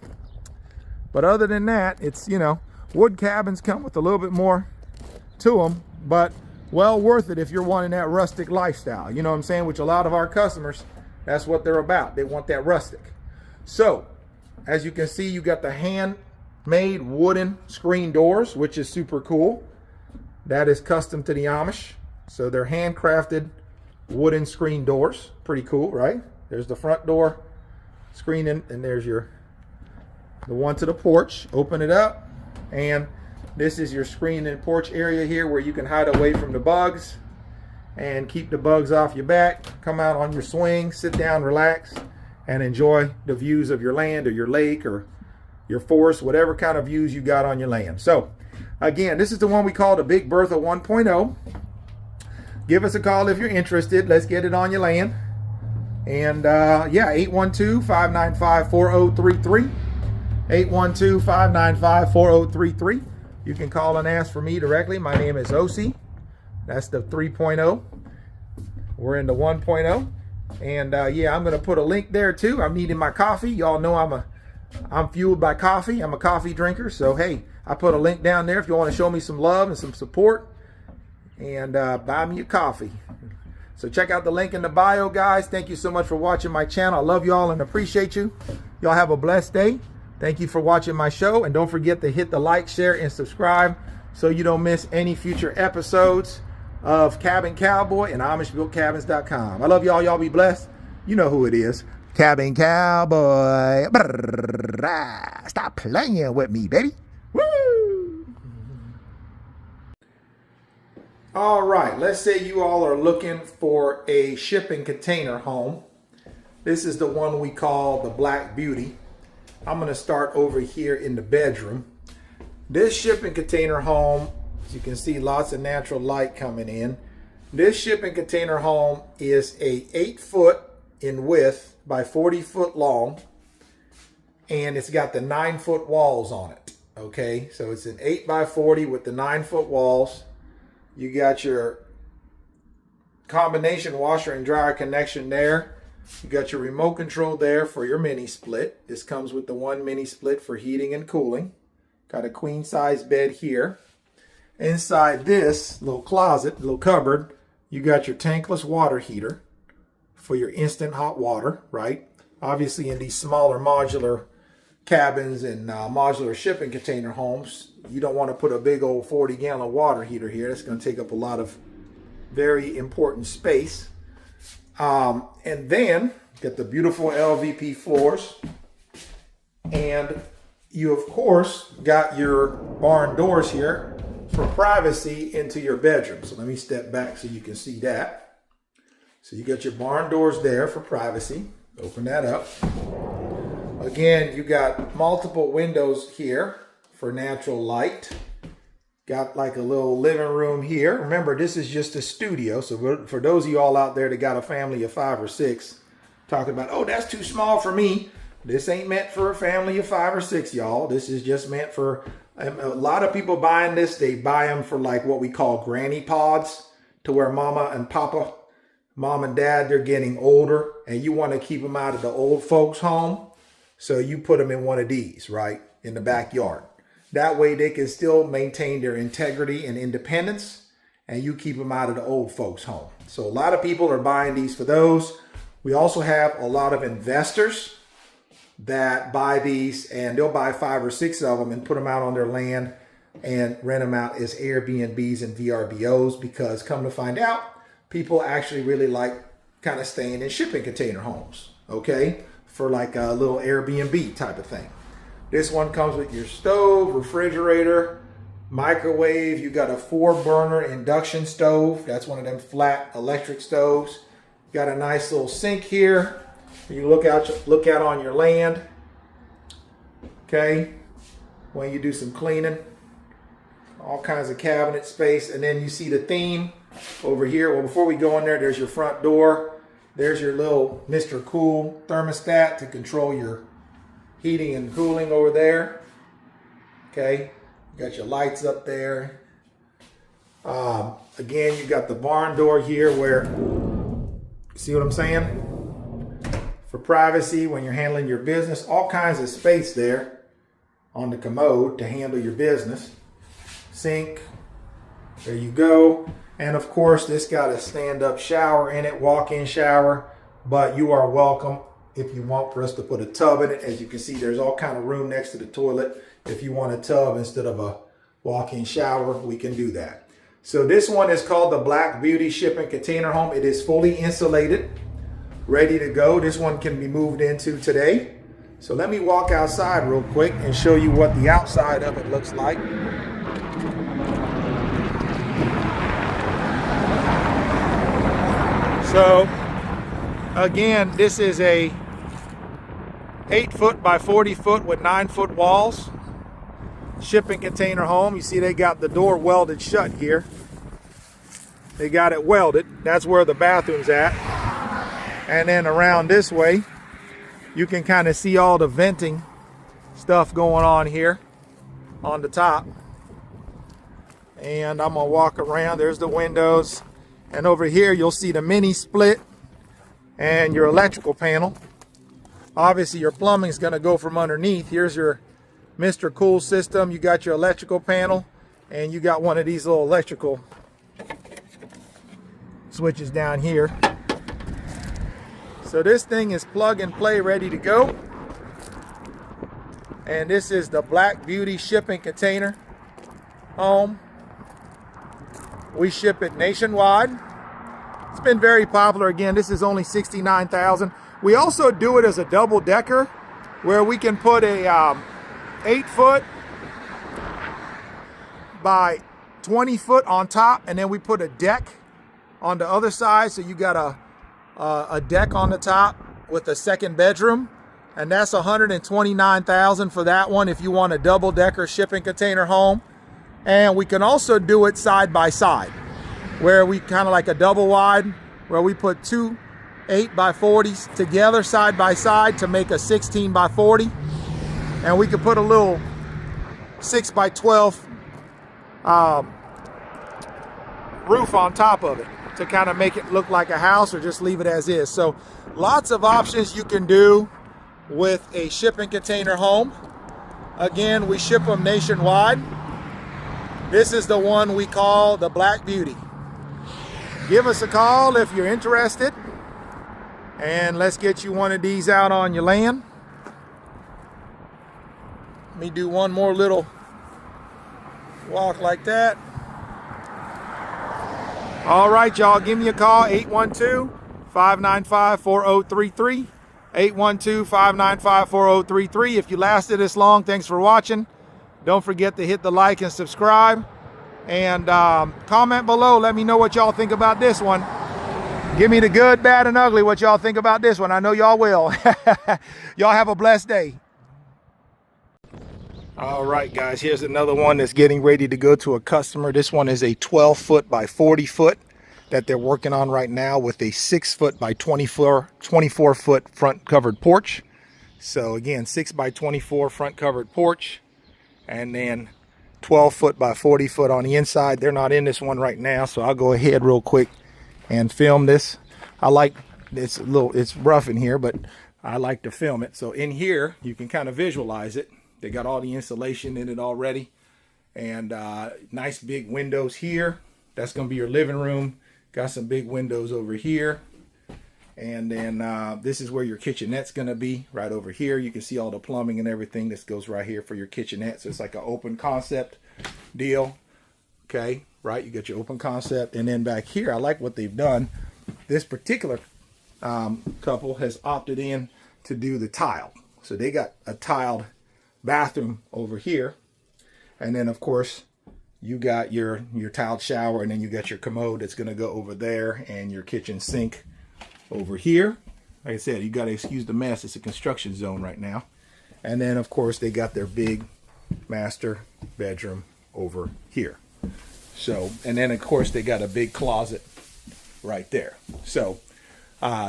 But other than that, it's, you know, wood cabins come with a little bit more to them, but well worth it if you're wanting that rustic lifestyle. You know what I'm saying? Which a lot of our customers, that's what they're about. They want that rustic. So, as you can see, you got the handmade wooden screen doors, which is super cool. That is custom to the Amish. So they're handcrafted wooden screen doors. Pretty cool, right? There's the front door screen, and there's the one to the porch. Open it up, and this is your screen and porch area here where you can hide away from the bugs and keep the bugs off your back. Come out on your swing, sit down, relax, and enjoy the views of your land or your lake or your forest, whatever kind of views you got on your land. So again, this is the one we call the Big Bertha 1.0. Give us a call if you're interested. Let's get it on your land. And yeah, 812-595-4033. 812-595-4033. You can call and ask for me directly. My name is Osi. That's the 3.0. We're in the 1.0. And yeah, I'm gonna put a link there too. I'm needing my coffee. Y'all know I'm fueled by coffee. I'm a coffee drinker. So hey, I put a link down there if you want to show me some love and some support, and buy me a coffee. So check out the link in the bio, guys. Thank you so much for watching my channel. I love y'all and appreciate you. Y'all have a blessed day. Thank you for watching my show, and don't forget to hit the like, share, and subscribe so you don't miss any future episodes of Cabin Cowboy and AmishBuiltCabins.com. I love y'all. Y'all be blessed. You know who it is. Cabin Cowboy. Brrr, stop playing with me, baby. Woo! All right, let's say you all are looking for a shipping container home. This is the one we call the Black Beauty. I'm going to start over here in the bedroom. This shipping container home, as you can see, lots of natural light coming in. This shipping container home is a 8-foot in width by 40-foot long, and it's got the 9-foot walls on it. Okay, so it's an 8 by 40 with the 9-foot walls. You got your combination washer and dryer connection there. You got your remote control there for your mini split. This comes with the one mini split for heating and cooling. Got a queen size bed here. Inside this little closet, little cupboard, you got your tankless water heater for your instant hot water, right? Obviously in these smaller modular cabins and modular shipping container homes, you don't want to put a big old 40-gallon water heater here. That's going to take up a lot of very important space. And then get the beautiful LVP floors, and you of course got your barn doors here for privacy into your bedroom. So let me step back so you can see that. So you got your barn doors there for privacy. Open that up. Again, you got multiple windows here for natural light. Got like a little living room here. Remember, this is just a studio. So for those of you all out there that got a family of 5 or 6, talking about, oh, that's too small for me. This ain't meant for a family of 5 or 6, y'all. This is just meant for A lot of people buying this, they buy them for like what we call granny pods, to where mama and papa, mom and dad, they're getting older and you want to keep them out of the old folks home. So you put them in one of these, right, in the backyard. That way they can still maintain their integrity and independence, and you keep them out of the old folks home. So a lot of people are buying these for those. We also have a lot of investors that buy these, and they'll buy 5 or 6 of them and put them out on their land and rent them out as Airbnbs and VRBOs, because come to find out, people actually really like kind of staying in shipping container homes, okay, for like a little Airbnb type of thing. This one comes with your stove, refrigerator, microwave. You got a 4-burner induction stove. That's one of them flat electric stoves. Got a nice little sink here. You look out on your land, okay, when you do some cleaning. All kinds of cabinet space. And then you see the theme over here. Well, before we go in there, there's your front door. There's your little Mr. Cool thermostat to control your heating and cooling over there. Okay, you got your lights up there. Again, you got the barn door here where, see what I'm saying? For privacy when you're handling your business, all kinds of space there on the commode to handle your business. Sink, there you go. And of course, this got a stand-up shower in it, walk-in shower, but you are welcome if you want for us to put a tub in it. As you can see, there's all kind of room next to the toilet. If you want a tub instead of a walk-in shower, we can do that. So this one is called the Black Beauty Shipping Container Home. It is fully insulated, ready to go. This one can be moved into today. So let me walk outside real quick and show you what the outside of it looks like. So again, this is a 8-foot by 40-foot with 9-foot walls shipping container home. You see they got the door welded shut here. They got it welded. That's where the bathroom's at. And then around this way, you can kind of see all the venting stuff going on here on the top. And I'm gonna walk around. There's the windows. And over here, you'll see the mini split and your electrical panel. Obviously, your plumbing is going to go from underneath. Here's your Mr. Cool system. You got your electrical panel, and you got one of these little electrical switches down here. So this thing is plug and play, ready to go. And this is the Black Beauty Shipping Container Home. We ship it nationwide. It's been very popular. Again, this is only $69,000. We also do it as a double decker, where we can put a 8-foot by 20-foot on top, and then we put a deck on the other side. So you got a deck on the top with a second bedroom, and that's $129,000 for that one if you want a double decker shipping container home. And we can also do it side by side, where we kind of like a double wide, where we put 2 8x40s together side by side to make a 16 by 40. And we could put a little 6x12 roof on top of it to kind of make it look like a house, or just leave it as is. So lots of options you can do with a shipping container home. Again, we ship them nationwide. This is the one we call the Black Beauty. Give us a call if you're interested, and let's get you one of these out on your land. Let me do one more little walk like that. All right, y'all, give me a call, 812-595-4033. 812-595-4033. If you lasted this long, thanks for watching. Don't forget to hit the like and subscribe, and comment below. Let me know what y'all think about this one. Give me the good, bad, and ugly, what y'all think about this one. I know y'all will. Y'all have a blessed day. All right, guys, here's another one that's getting ready to go to a customer. This one is a 12-foot by 40-foot that they're working on right now, with a 6-foot by 24-foot front covered porch. So again, 6 by 24 front covered porch, and then 12 foot by 40 foot on the inside. They're not in this one right now, so I'll go ahead real quick and film this. I like it's rough in here, but I like to film it. So in here, you can kind of visualize it. They got all the insulation in it already, and nice big windows here. That's going to be your living room. Got some big windows over here. And then this is where your kitchenette's going to be, right over here. You can see all the plumbing and everything. This goes right here for your kitchenette. So it's like an open concept deal. Okay, right? You got your open concept. And then back here, I like what they've done. This particular couple has opted in to do the tile. So they got a tiled bathroom over here. And then, of course, you got your tiled shower. And then you got your commode that's going to go over there, and your kitchen sink over here. Like I said, you got to excuse the mess. It's a construction zone right now. And then, of course, they got their big master bedroom over here. So, and then, of course, they got a big closet right there. So,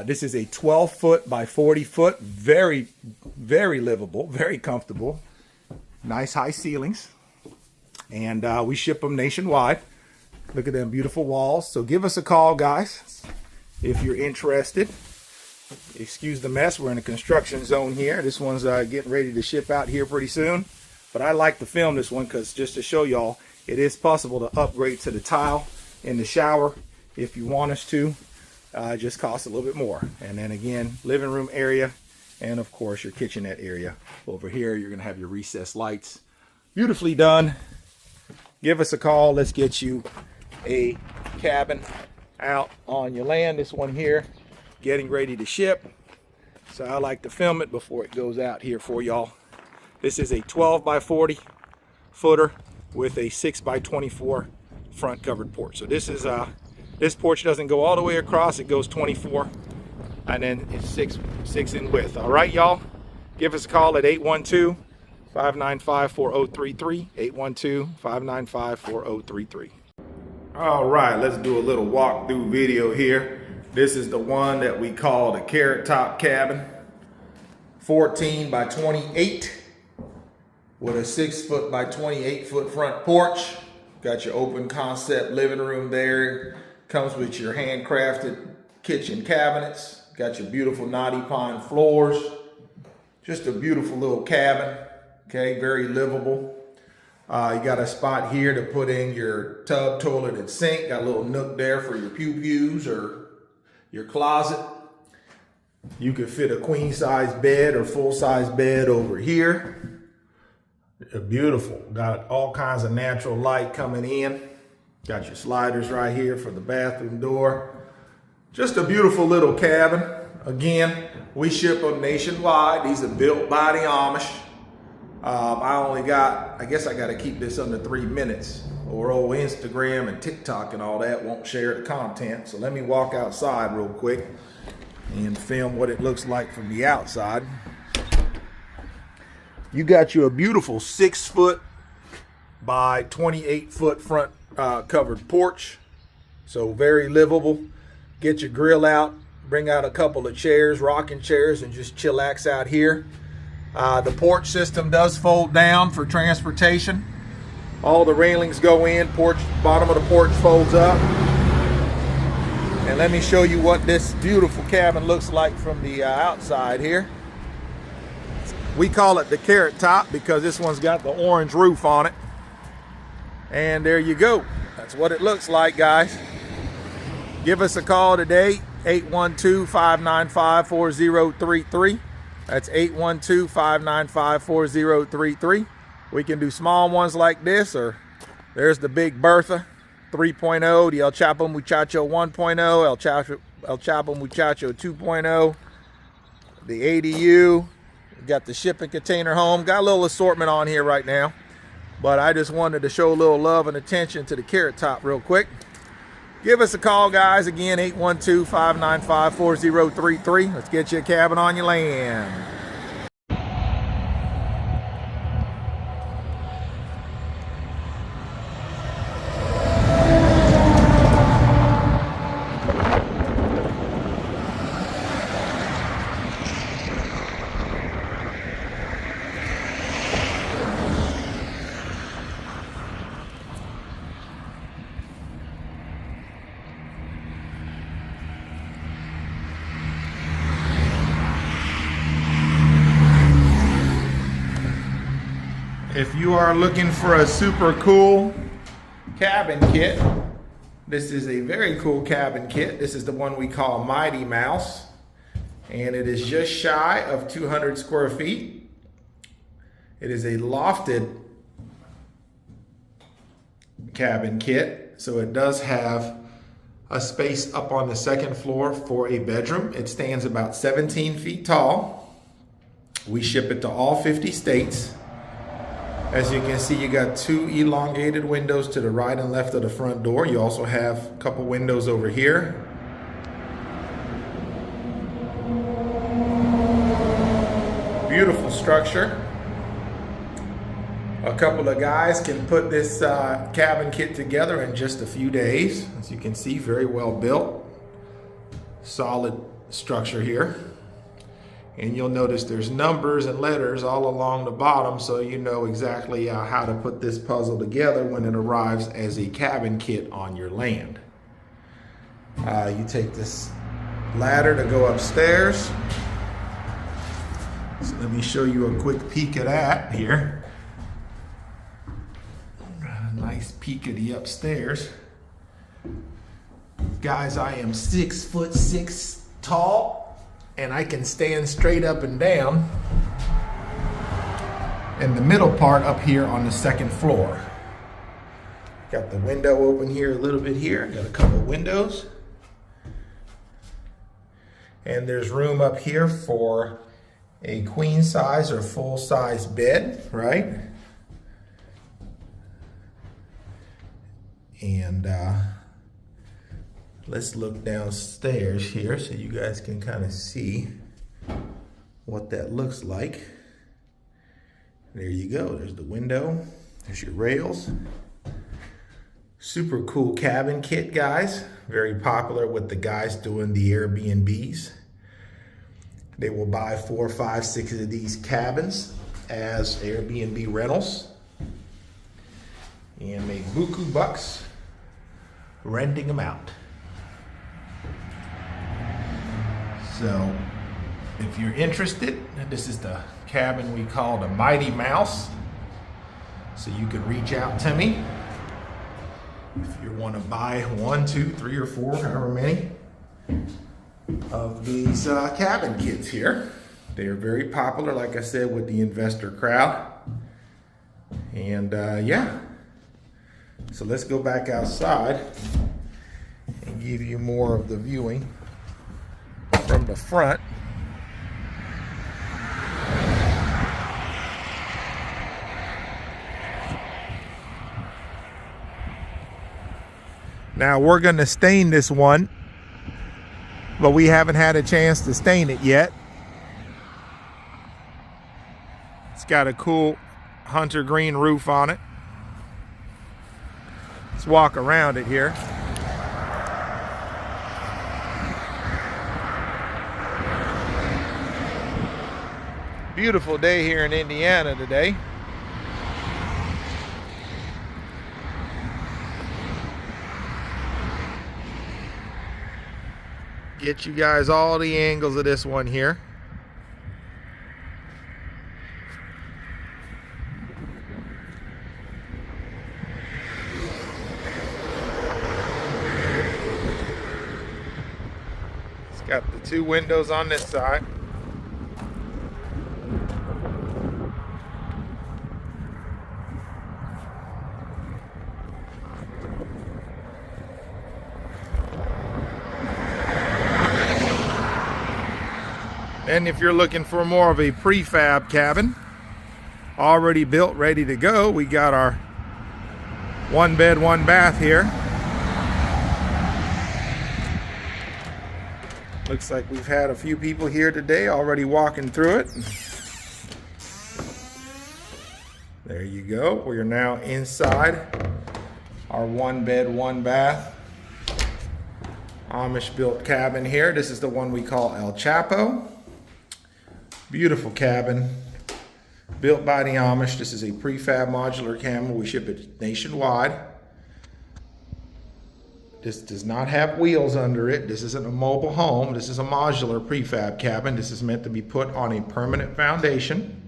this is a 12 foot by 40 foot. Very, very livable, very comfortable. Nice high ceilings. And we ship them nationwide. Look at them beautiful walls. So give us a call, guys, if you're interested. Excuse the mess. We're in a construction zone here. This one's getting ready to ship out here pretty soon. But I like to film this one because just to show y'all, it is possible to upgrade to the tile in the shower if you want us to. It just costs a little bit more. And then again, living room area, and of course your kitchenette area. Over here, you're going to have your recessed lights. Beautifully done. Give us a call. Let's get you a cabin out on your land. This one here, getting ready to ship. So I like to film it before it goes out here for y'all. This is a 12 by 40 footer with a 6 by 24 front covered porch. So this is this porch doesn't go all the way across. It goes 24, and then it's six in width. All right, y'all. Give us a call at 812-595-4033. 812-595-4033. All right, let's do a little walkthrough video here. This is the one that we call the Carrot Top cabin. 14 by 28 with a 6 foot by 28 foot front porch. Got your open concept living room there. Comes with your handcrafted kitchen cabinets. Got your beautiful knotty pine floors. Just a beautiful little cabin. Okay, very livable. You got a spot here to put in your tub, toilet, and sink. Got a little nook there for your pew-pews or your closet. You could fit a queen-size bed or full-size bed over here. Beautiful. Got all kinds of natural light coming in. Got your sliders right here for the bathroom door. Just a beautiful little cabin. Again, we ship them nationwide. These are built by the Amish. I guess I got to keep this under 3 minutes, or old Instagram and TikTok and all that won't share the content. So let me walk outside real quick and film what it looks like from the outside. You got you a beautiful 6 foot by 28 foot front covered porch. So very livable. Get your grill out, bring out a couple of chairs, rocking chairs, and just chillax out here. The porch system does fold down for transportation. All the railings go in, bottom of the porch folds up. And let me show you what this beautiful cabin looks like from the outside here. We call it the Carrot Top because this one's got the orange roof on it. And there you go. That's what it looks like, guys. Give us a call today, 812-595-4033. That's 812-595-4033. We can do small ones like this, or there's the big Bertha 3.0, the El Chapo Muchacho 1.0, El Chapo Muchacho 2.0, the ADU. We got the shipping container home. Got a little assortment on here right now, but I just wanted to show a little love and attention to the Carrot Top real quick. Give us a call, guys. Again, 812-595-4033. Let's get you a cabin on your land. If you are looking for a super cool cabin kit, this is a very cool cabin kit. This is the one we call Mighty Mouse, and it is just shy of 200 square feet. It is a lofted cabin kit, so it does have a space up on the second floor for a bedroom. It stands about 17 feet tall. We ship it to all 50 states. As you can see, you got 2 elongated windows to the right and left of the front door. You also have a couple windows over here. Beautiful structure. A couple of guys can put this cabin kit together in just a few days. As you can see, very well built. Solid structure here. And you'll notice there's numbers and letters all along the bottom, so you know exactly how to put this puzzle together when it arrives as a cabin kit on your land. You take this ladder to go upstairs. So let me show you a quick peek at that here. A nice peek of the upstairs. Guys, I am 6'6" tall. And I can stand straight up and down in the middle part up here on the second floor. Got the window open here a little bit here. Got a couple windows. And there's room up here for a queen size or full size bed, right? And let's look downstairs here so you guys can kind of see what that looks like. There you go. There's the window. There's your rails. Super cool cabin kit, guys. Very popular with the guys doing the Airbnbs. They will buy 4, 5, 6 of these cabins as Airbnb rentals and make buku bucks renting them out. So if you're interested, this is the cabin we call the Mighty Mouse. So you can reach out to me if you want to buy 1, 2, 3, or 4, however many of these cabin kits here. They are very popular, like I said, with the investor crowd. And yeah, so let's go back outside and give you more of the viewing from the front. Now we're going to stain this one, but we haven't had a chance to stain it yet. It's got a cool hunter green roof on it. Let's walk around it here. Beautiful day here in Indiana today. Get you guys all the angles of this one here. It's got the 2 windows on this side. And if you're looking for more of a prefab cabin, already built, ready to go, we got our 1 bed, 1 bath here. Looks like we've had a few people here today already walking through it. There you go. We are now inside our 1 bed, 1 bath Amish built cabin here. This is the one we call El Chapo. Beautiful cabin, built by the Amish. This is a prefab modular cabin. We ship it nationwide. This does not have wheels under it. This isn't a mobile home. This is a modular prefab cabin. This is meant to be put on a permanent foundation.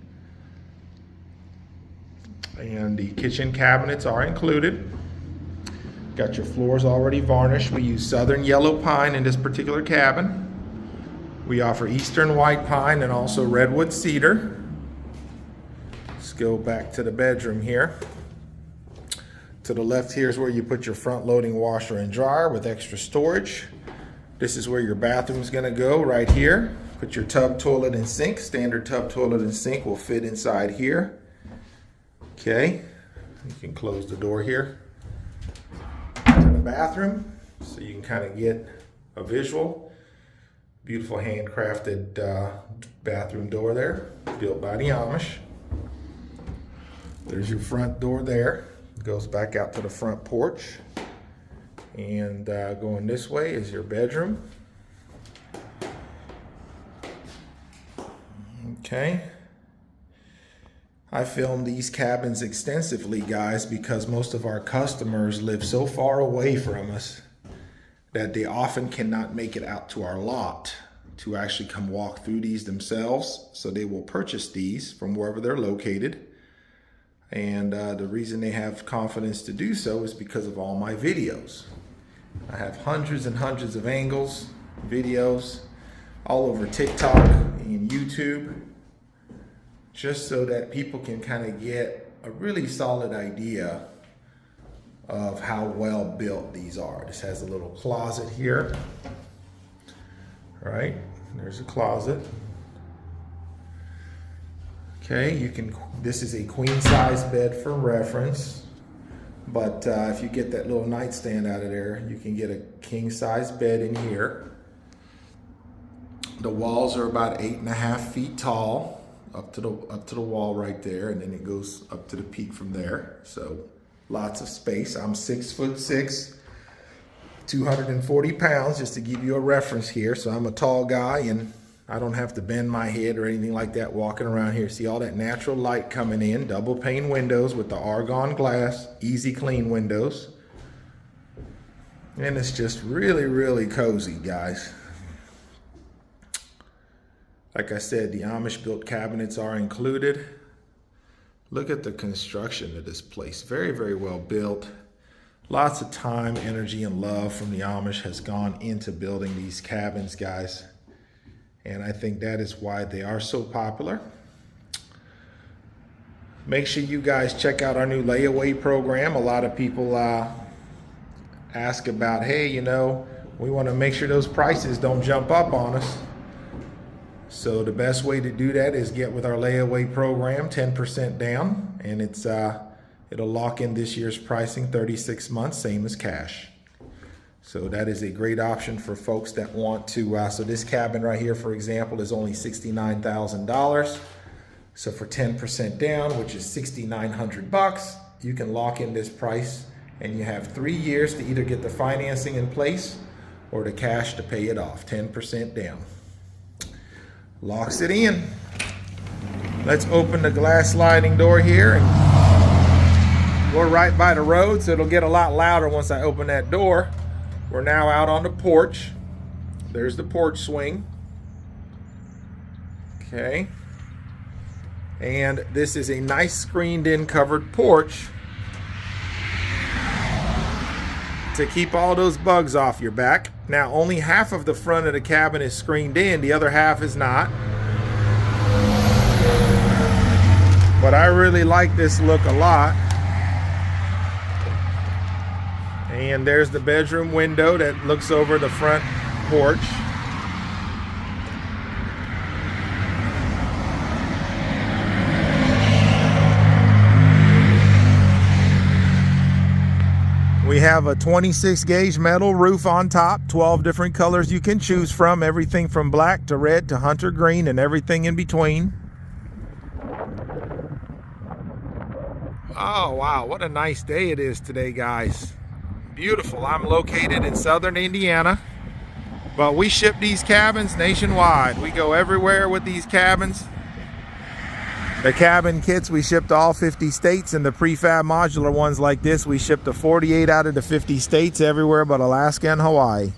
And the kitchen cabinets are included. Got your floors already varnished. We use southern yellow pine in this particular cabin. We offer eastern white pine and also redwood cedar. Let's go back to the bedroom here. To the left here is where you put your front loading washer and dryer with extra storage. This is where your bathroom is gonna go, right here. Put your tub, toilet, and sink. Standard tub, toilet, and sink will fit inside here. Okay, you can close the door here to the bathroom so you can kind of get a visual. Beautiful handcrafted bathroom door there, built by the Amish. There's your front door there. It goes back out to the front porch. And going this way is your bedroom. Okay. I filmed these cabins extensively, guys, because most of our customers live so far away from us that they often cannot make it out to our lot to actually come walk through these themselves. So they will purchase these from wherever they're located. And the reason they have confidence to do so is because of all my videos. I have hundreds and hundreds of angles, videos, all over TikTok and YouTube, just so that people can kind of get a really solid idea of how well built these are. This has a little closet here, right? There's a closet. Okay, this is a queen size bed for reference, but if you get that little nightstand out of there, you can get a king size bed in here. The walls are about 8.5 feet tall, up to the wall right there, and then it goes up to the peak from there. So lots of space. I'm 6'6", 240 pounds, just to give you a reference here. So I'm a tall guy, and I don't have to bend my head or anything like that walking around here. See all that natural light coming in, double pane windows with the argon glass, easy clean windows. And it's just really, really cozy, guys. Like I said, the Amish built cabinets are included. Look at the construction of this place. Very, very well built. Lots of time, energy, and love from the Amish has gone into building these cabins, guys. And I think that is why they are so popular. Make sure you guys check out our new layaway program. A lot of people ask about, hey, you know, we want to make sure those prices don't jump up on us. So the best way to do that is get with our layaway program, 10% down, and it'll lock in this year's pricing, 36 months, same as cash. So that is a great option for folks that want to, so this cabin right here, for example, is only $69,000. So for 10% down, which is $6,900, you can lock in this price, and you have 3 years to either get the financing in place or the cash to pay it off, 10% down. Locks it in. Let's open the glass sliding door here, and we're right by the road, so it'll get a lot louder once I open that door. We're now out on the porch. There's the porch swing. Okay. And this is a nice screened in covered porch to keep all those bugs off your back. Now, only half of the front of the cabin is screened in, the other half is not. But I really like this look a lot. And there's the bedroom window that looks over the front porch. We have a 26 gauge metal roof on top, 12 different colors you can choose from, everything from black to red to hunter green and everything in between. Oh wow, what a nice day it is today, guys. Beautiful. I'm located in southern Indiana, but we ship these cabins nationwide. We go everywhere with these cabins. The cabin kits we ship to all 50 states, and the prefab modular ones like this we ship to 48 out of the 50 states, everywhere but Alaska and Hawaii.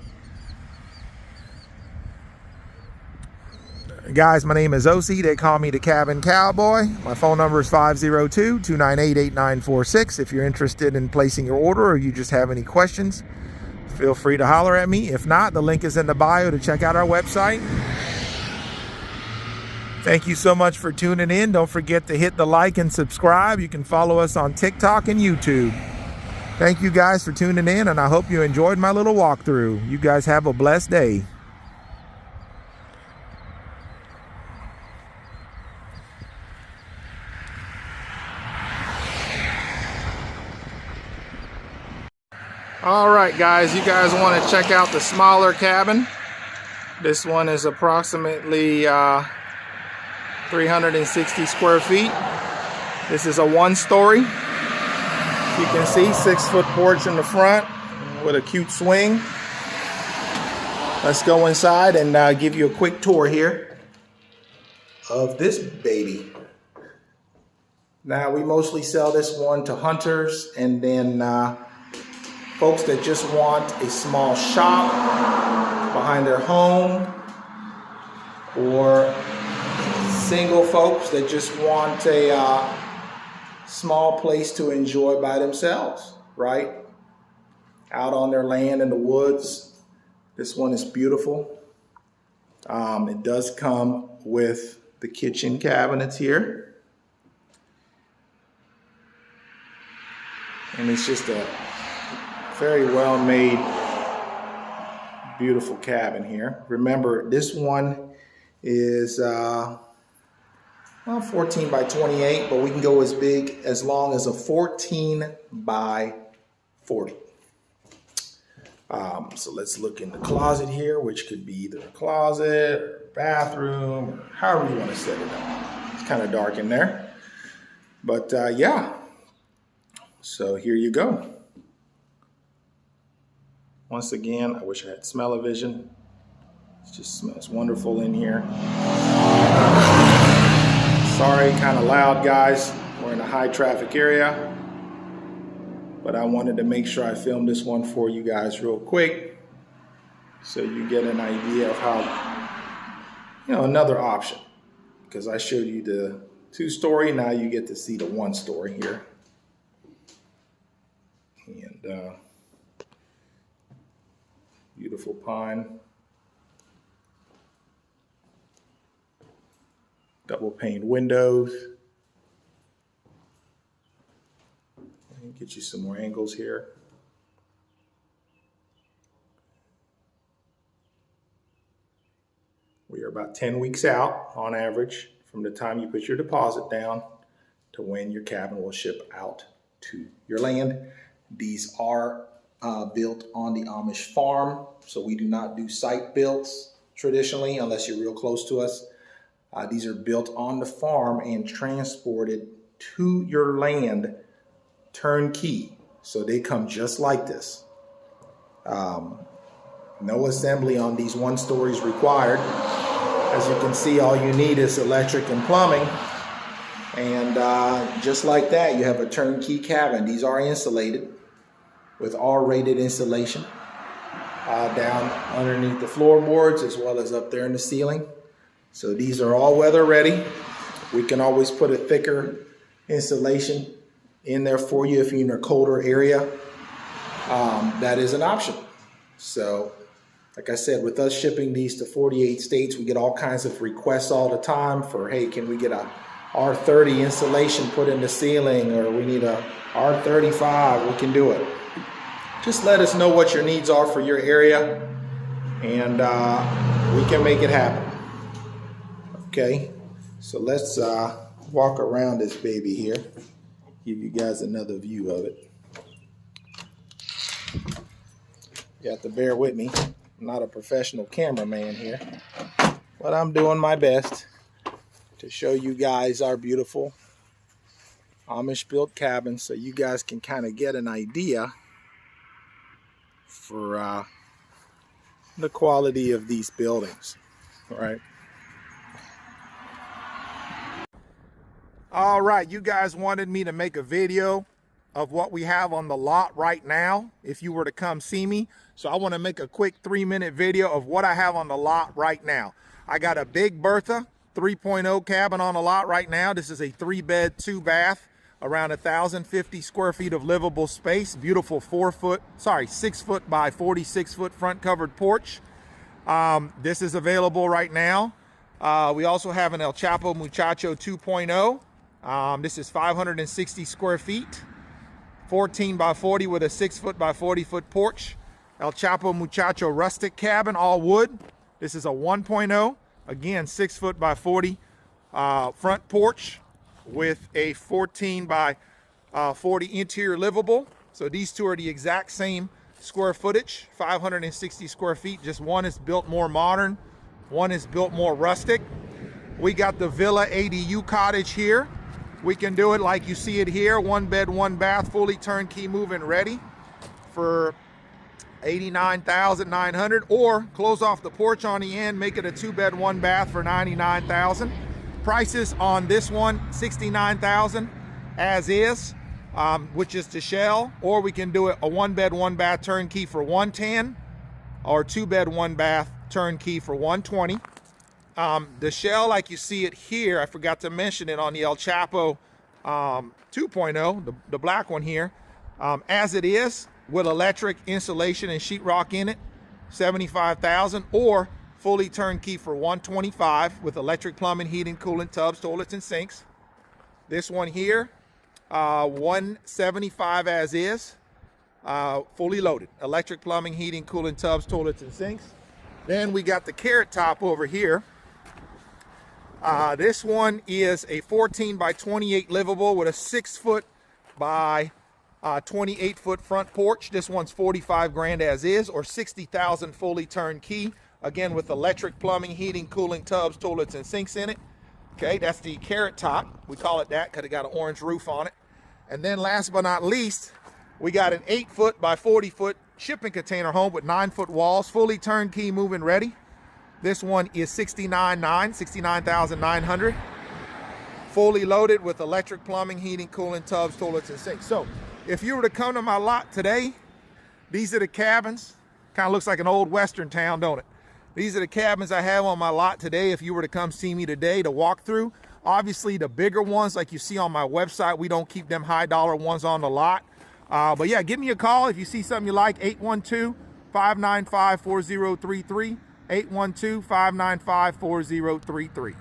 Guys, my name is OC. They call me the Cabin Cowboy. My phone number is 502-298-8946. If you're interested in placing your order or you just have any questions, feel free to holler at me. If not, the link is in the bio to check out our website. Thank you so much for tuning in. Don't forget to hit the like and subscribe. You can follow us on TikTok and YouTube. Thank you guys for tuning in, and I hope you enjoyed my little walkthrough. You guys have a blessed day. All right, guys, you guys want to check out the smaller cabin. This one is approximately 360 square feet. This is a one-story. You can see 6-foot porch in the front with a cute swing. Let's go inside and give you a quick tour here of this baby. Now, we mostly sell this one to hunters and then folks that just want a small shop behind their home, or single folks that just want a small place to enjoy by themselves, right? Out on their land in the woods. This one is beautiful. It does come with the kitchen cabinets here. And it's just a very well made, beautiful cabin here. Remember, this one is 14 by 28, but we can go as big as long as a 14 by 40. So let's look in the closet here, which could be either a closet or a bathroom, or however you want to set it up. It's kind of dark in there, but yeah. So here you go. Once again, I wish I had smell-o-vision. It just smells wonderful in here. Sorry, kind of loud, guys. We're in a high traffic area. But I wanted to make sure I filmed this one for you guys real quick so you get an idea of how, another option. Because I showed you the 2-story, now you get to see the 1-story here. And beautiful pine. Double pane windows. Get you some more angles here. We are about 10 weeks out on average from the time you put your deposit down to when your cabin will ship out to your land. These are built on the Amish farm, so we do not do site builds traditionally unless you're real close to us. These are built on the farm and transported to your land turnkey. So they come just like this. No assembly on these 1-stories required. As you can see, all you need is electric and plumbing. And just like that, you have a turnkey cabin. These are insulated with R-rated insulation down underneath the floorboards as well as up there in the ceiling. So these are all weather ready. We can always put a thicker insulation in there for you if you're in a colder area. That is an option. So like I said, with us shipping these to 48 states, we get all kinds of requests all the time for, hey, can we get a R30 insulation put in the ceiling, or we need a R35, we can do it. Just let us know what your needs are for your area, and we can make it happen. Okay, so let's walk around this baby here, give you guys another view of it. You have to bear with me. I'm not a professional cameraman here, but I'm doing my best to show you guys our beautiful Amish built cabins so you guys can kind of get an idea for the quality of these buildings. All right, you guys wanted me to make a video of what we have on the lot right now if you were to come see me. So I want to make a quick 3-minute video of what I have on the lot right now. I got a big BERTHA 3.0 cabin on the lot right now. This is a 3-bed, 2-bath, around 1,050 square feet of livable space. Beautiful 6 foot by 46 foot front covered porch. This is available right now. We also have an El Chapo Muchacho 2.0. This is 560 square feet, 14 by 40 with a 6 foot by 40 foot porch. El Chapo Muchacho rustic cabin, all wood. This is a 1.0, again 6 foot by 40 front porch with a 14 by 40 interior livable. So these two are the exact same square footage, 560 square feet. Just one is built more modern, one is built more rustic. We got the Villa ADU cottage here. We can do it like you see it here, 1 bed, 1 bath, fully turnkey, move-in ready for $89,900, or close off the porch on the end, make it a 2 bed, 1 bath for $99,000. Prices on this one, $69,000 as is, which is the shell, or we can do it a 1 bed, 1 bath turnkey for $110, or 2 bed, 1 bath turnkey for $120. The shell, like you see it here, I forgot to mention it on the El Chapo 2.0, the black one here, as it is, with electric insulation and sheetrock in it, $75,000, or fully turnkey for $125 with electric plumbing, heating, cooling, tubs, toilets, and sinks. This one here, $175 as is, fully loaded, electric plumbing, heating, cooling, tubs, toilets, and sinks. Then we got the Carrot Top over here. This one is a 14 by 28 livable with a 6 foot by 28 foot front porch. This one's $45,000 as is, or $60,000 fully turnkey. Again, with electric plumbing, heating, cooling, tubs, toilets, and sinks in it. Okay, that's the Carrot Top. We call it that because it got an orange roof on it. And then last but not least, we got an 8 foot by 40 foot shipping container home with 9 foot walls, fully turnkey, move-in ready. This one is $69,900, fully loaded with electric plumbing, heating, cooling, tubs, toilets, and sinks. So if you were to come to my lot today, these are the cabins. Kind of looks like an old Western town, don't it? These are the cabins I have on my lot today if you were to come see me today to walk through. Obviously, the bigger ones, like you see on my website, we don't keep them high-dollar ones on the lot. But yeah, give me a call if you see something you like, 812-595-4033, 812-595-4033.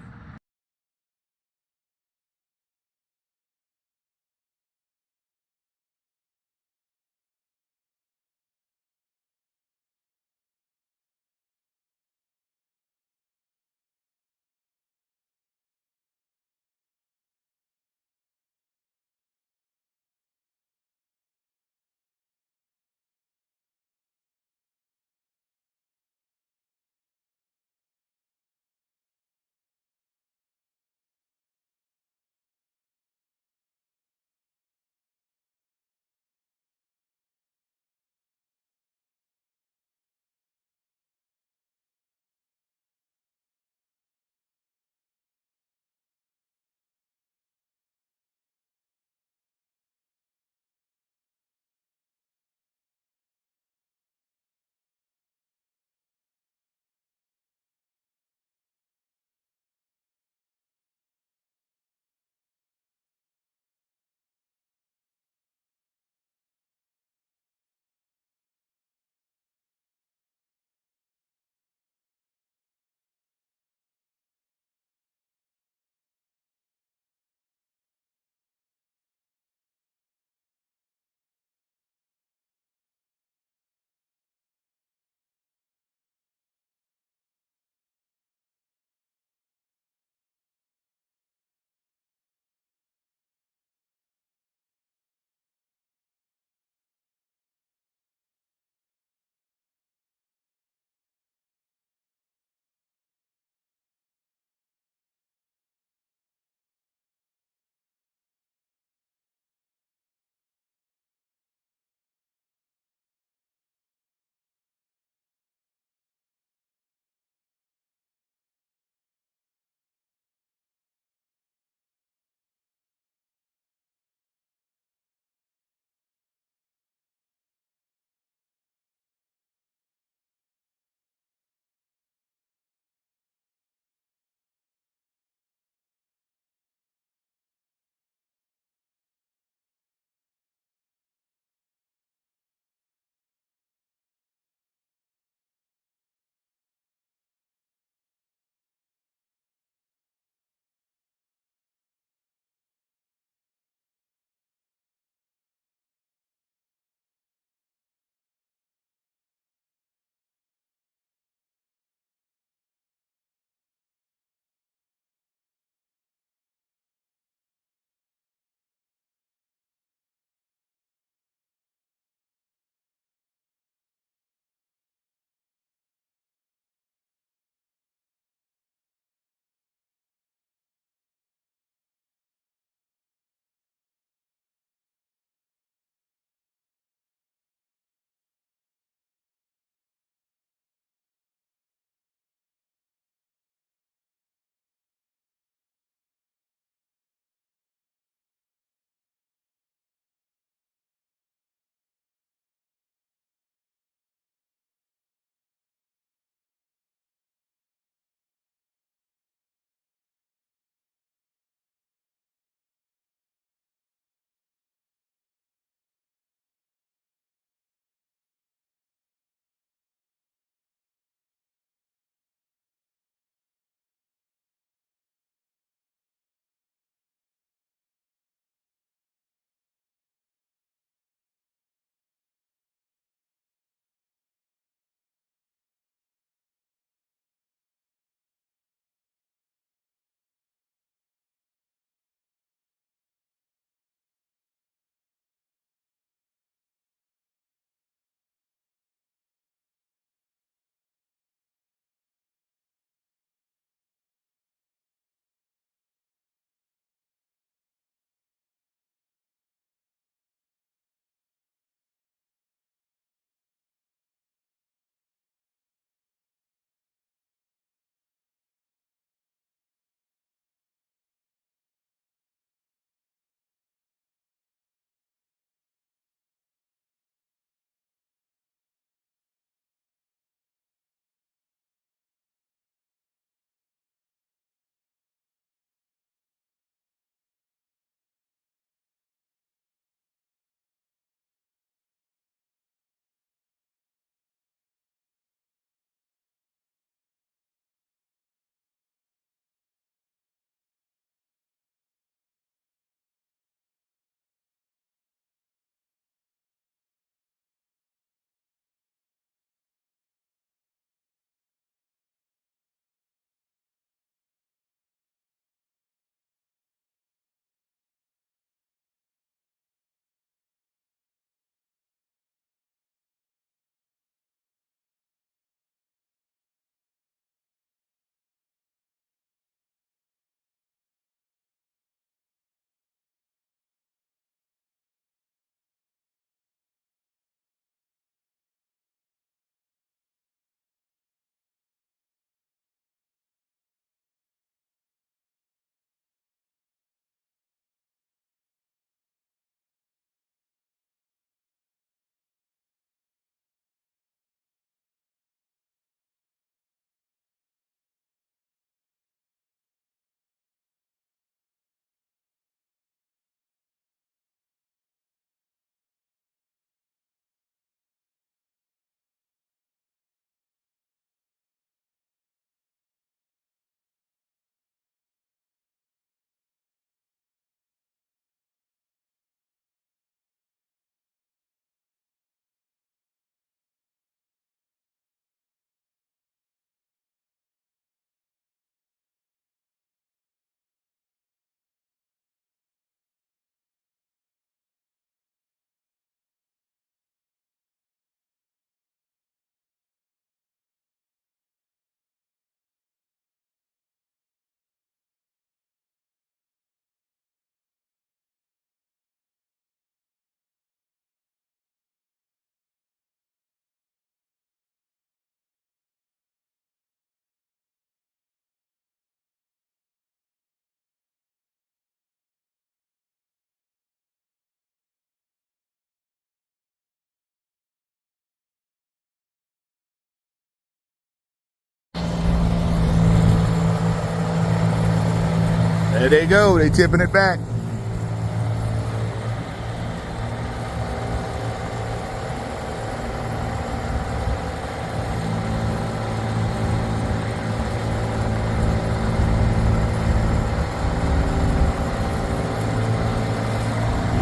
There they go, they tipping it back.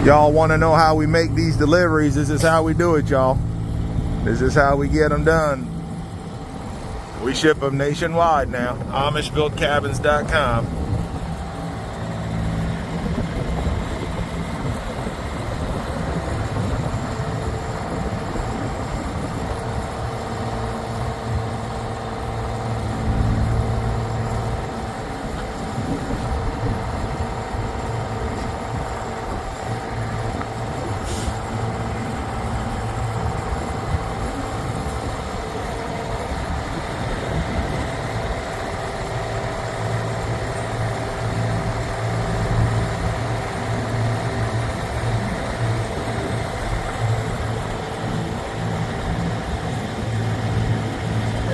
Y'all want to know how we make these deliveries? This is how we do it, y'all. This is how we get them done. We ship them nationwide now. AmishBuiltCabins.com.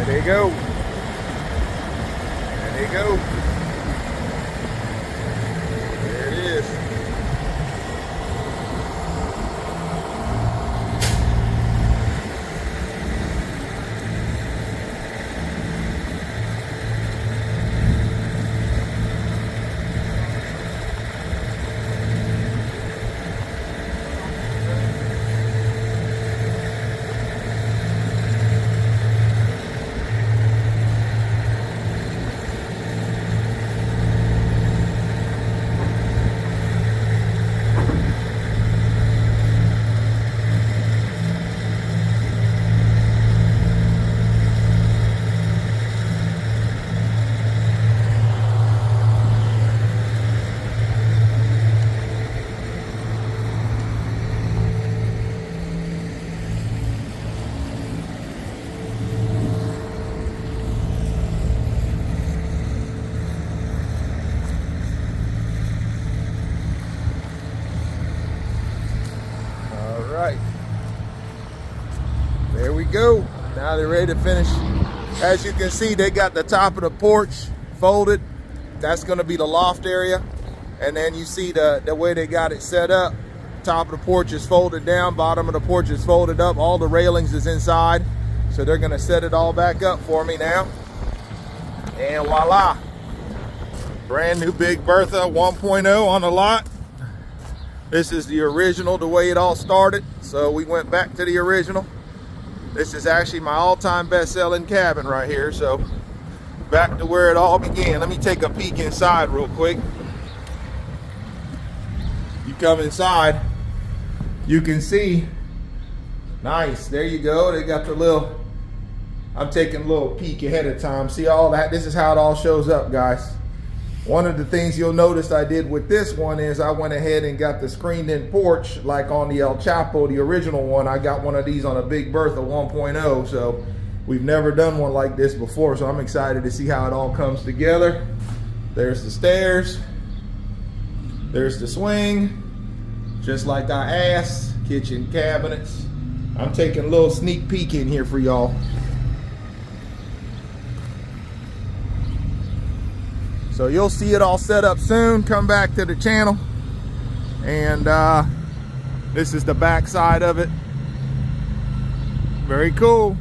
There you go. There you go. There it is. Right, there we go. Now they're ready to finish. As you can see, they got the top of the porch folded. That's going to be the loft area. And then you see the way they got it set up. Top of the porch is folded down, bottom of the porch is folded up. All the railings is inside. So they're going to set it all back up for me now. And voila, brand new Big Bertha 1.0 on the lot. This is the original, the way it all started. So we went back to the original. This is actually my all-time best-selling cabin right here. So back to where it all began. Let me take a peek inside real quick. You come inside, you can see, nice, there you go. They got the little, I'm taking a little peek ahead of time. See all that? This is how it all shows up, guys. One of the things you'll notice I did with this one is I went ahead and got the screened in porch like on the El Chapo, the original one. I got one of these on a Big Bertha 1.0, so we've never done one like this before, so I'm excited to see how it all comes together. There's the stairs, there's the swing, just like I asked, kitchen cabinets. I'm taking a little sneak peek in here for y'all. So you'll see it all set up soon. Come back to the channel. And this is the back side of it. Very cool.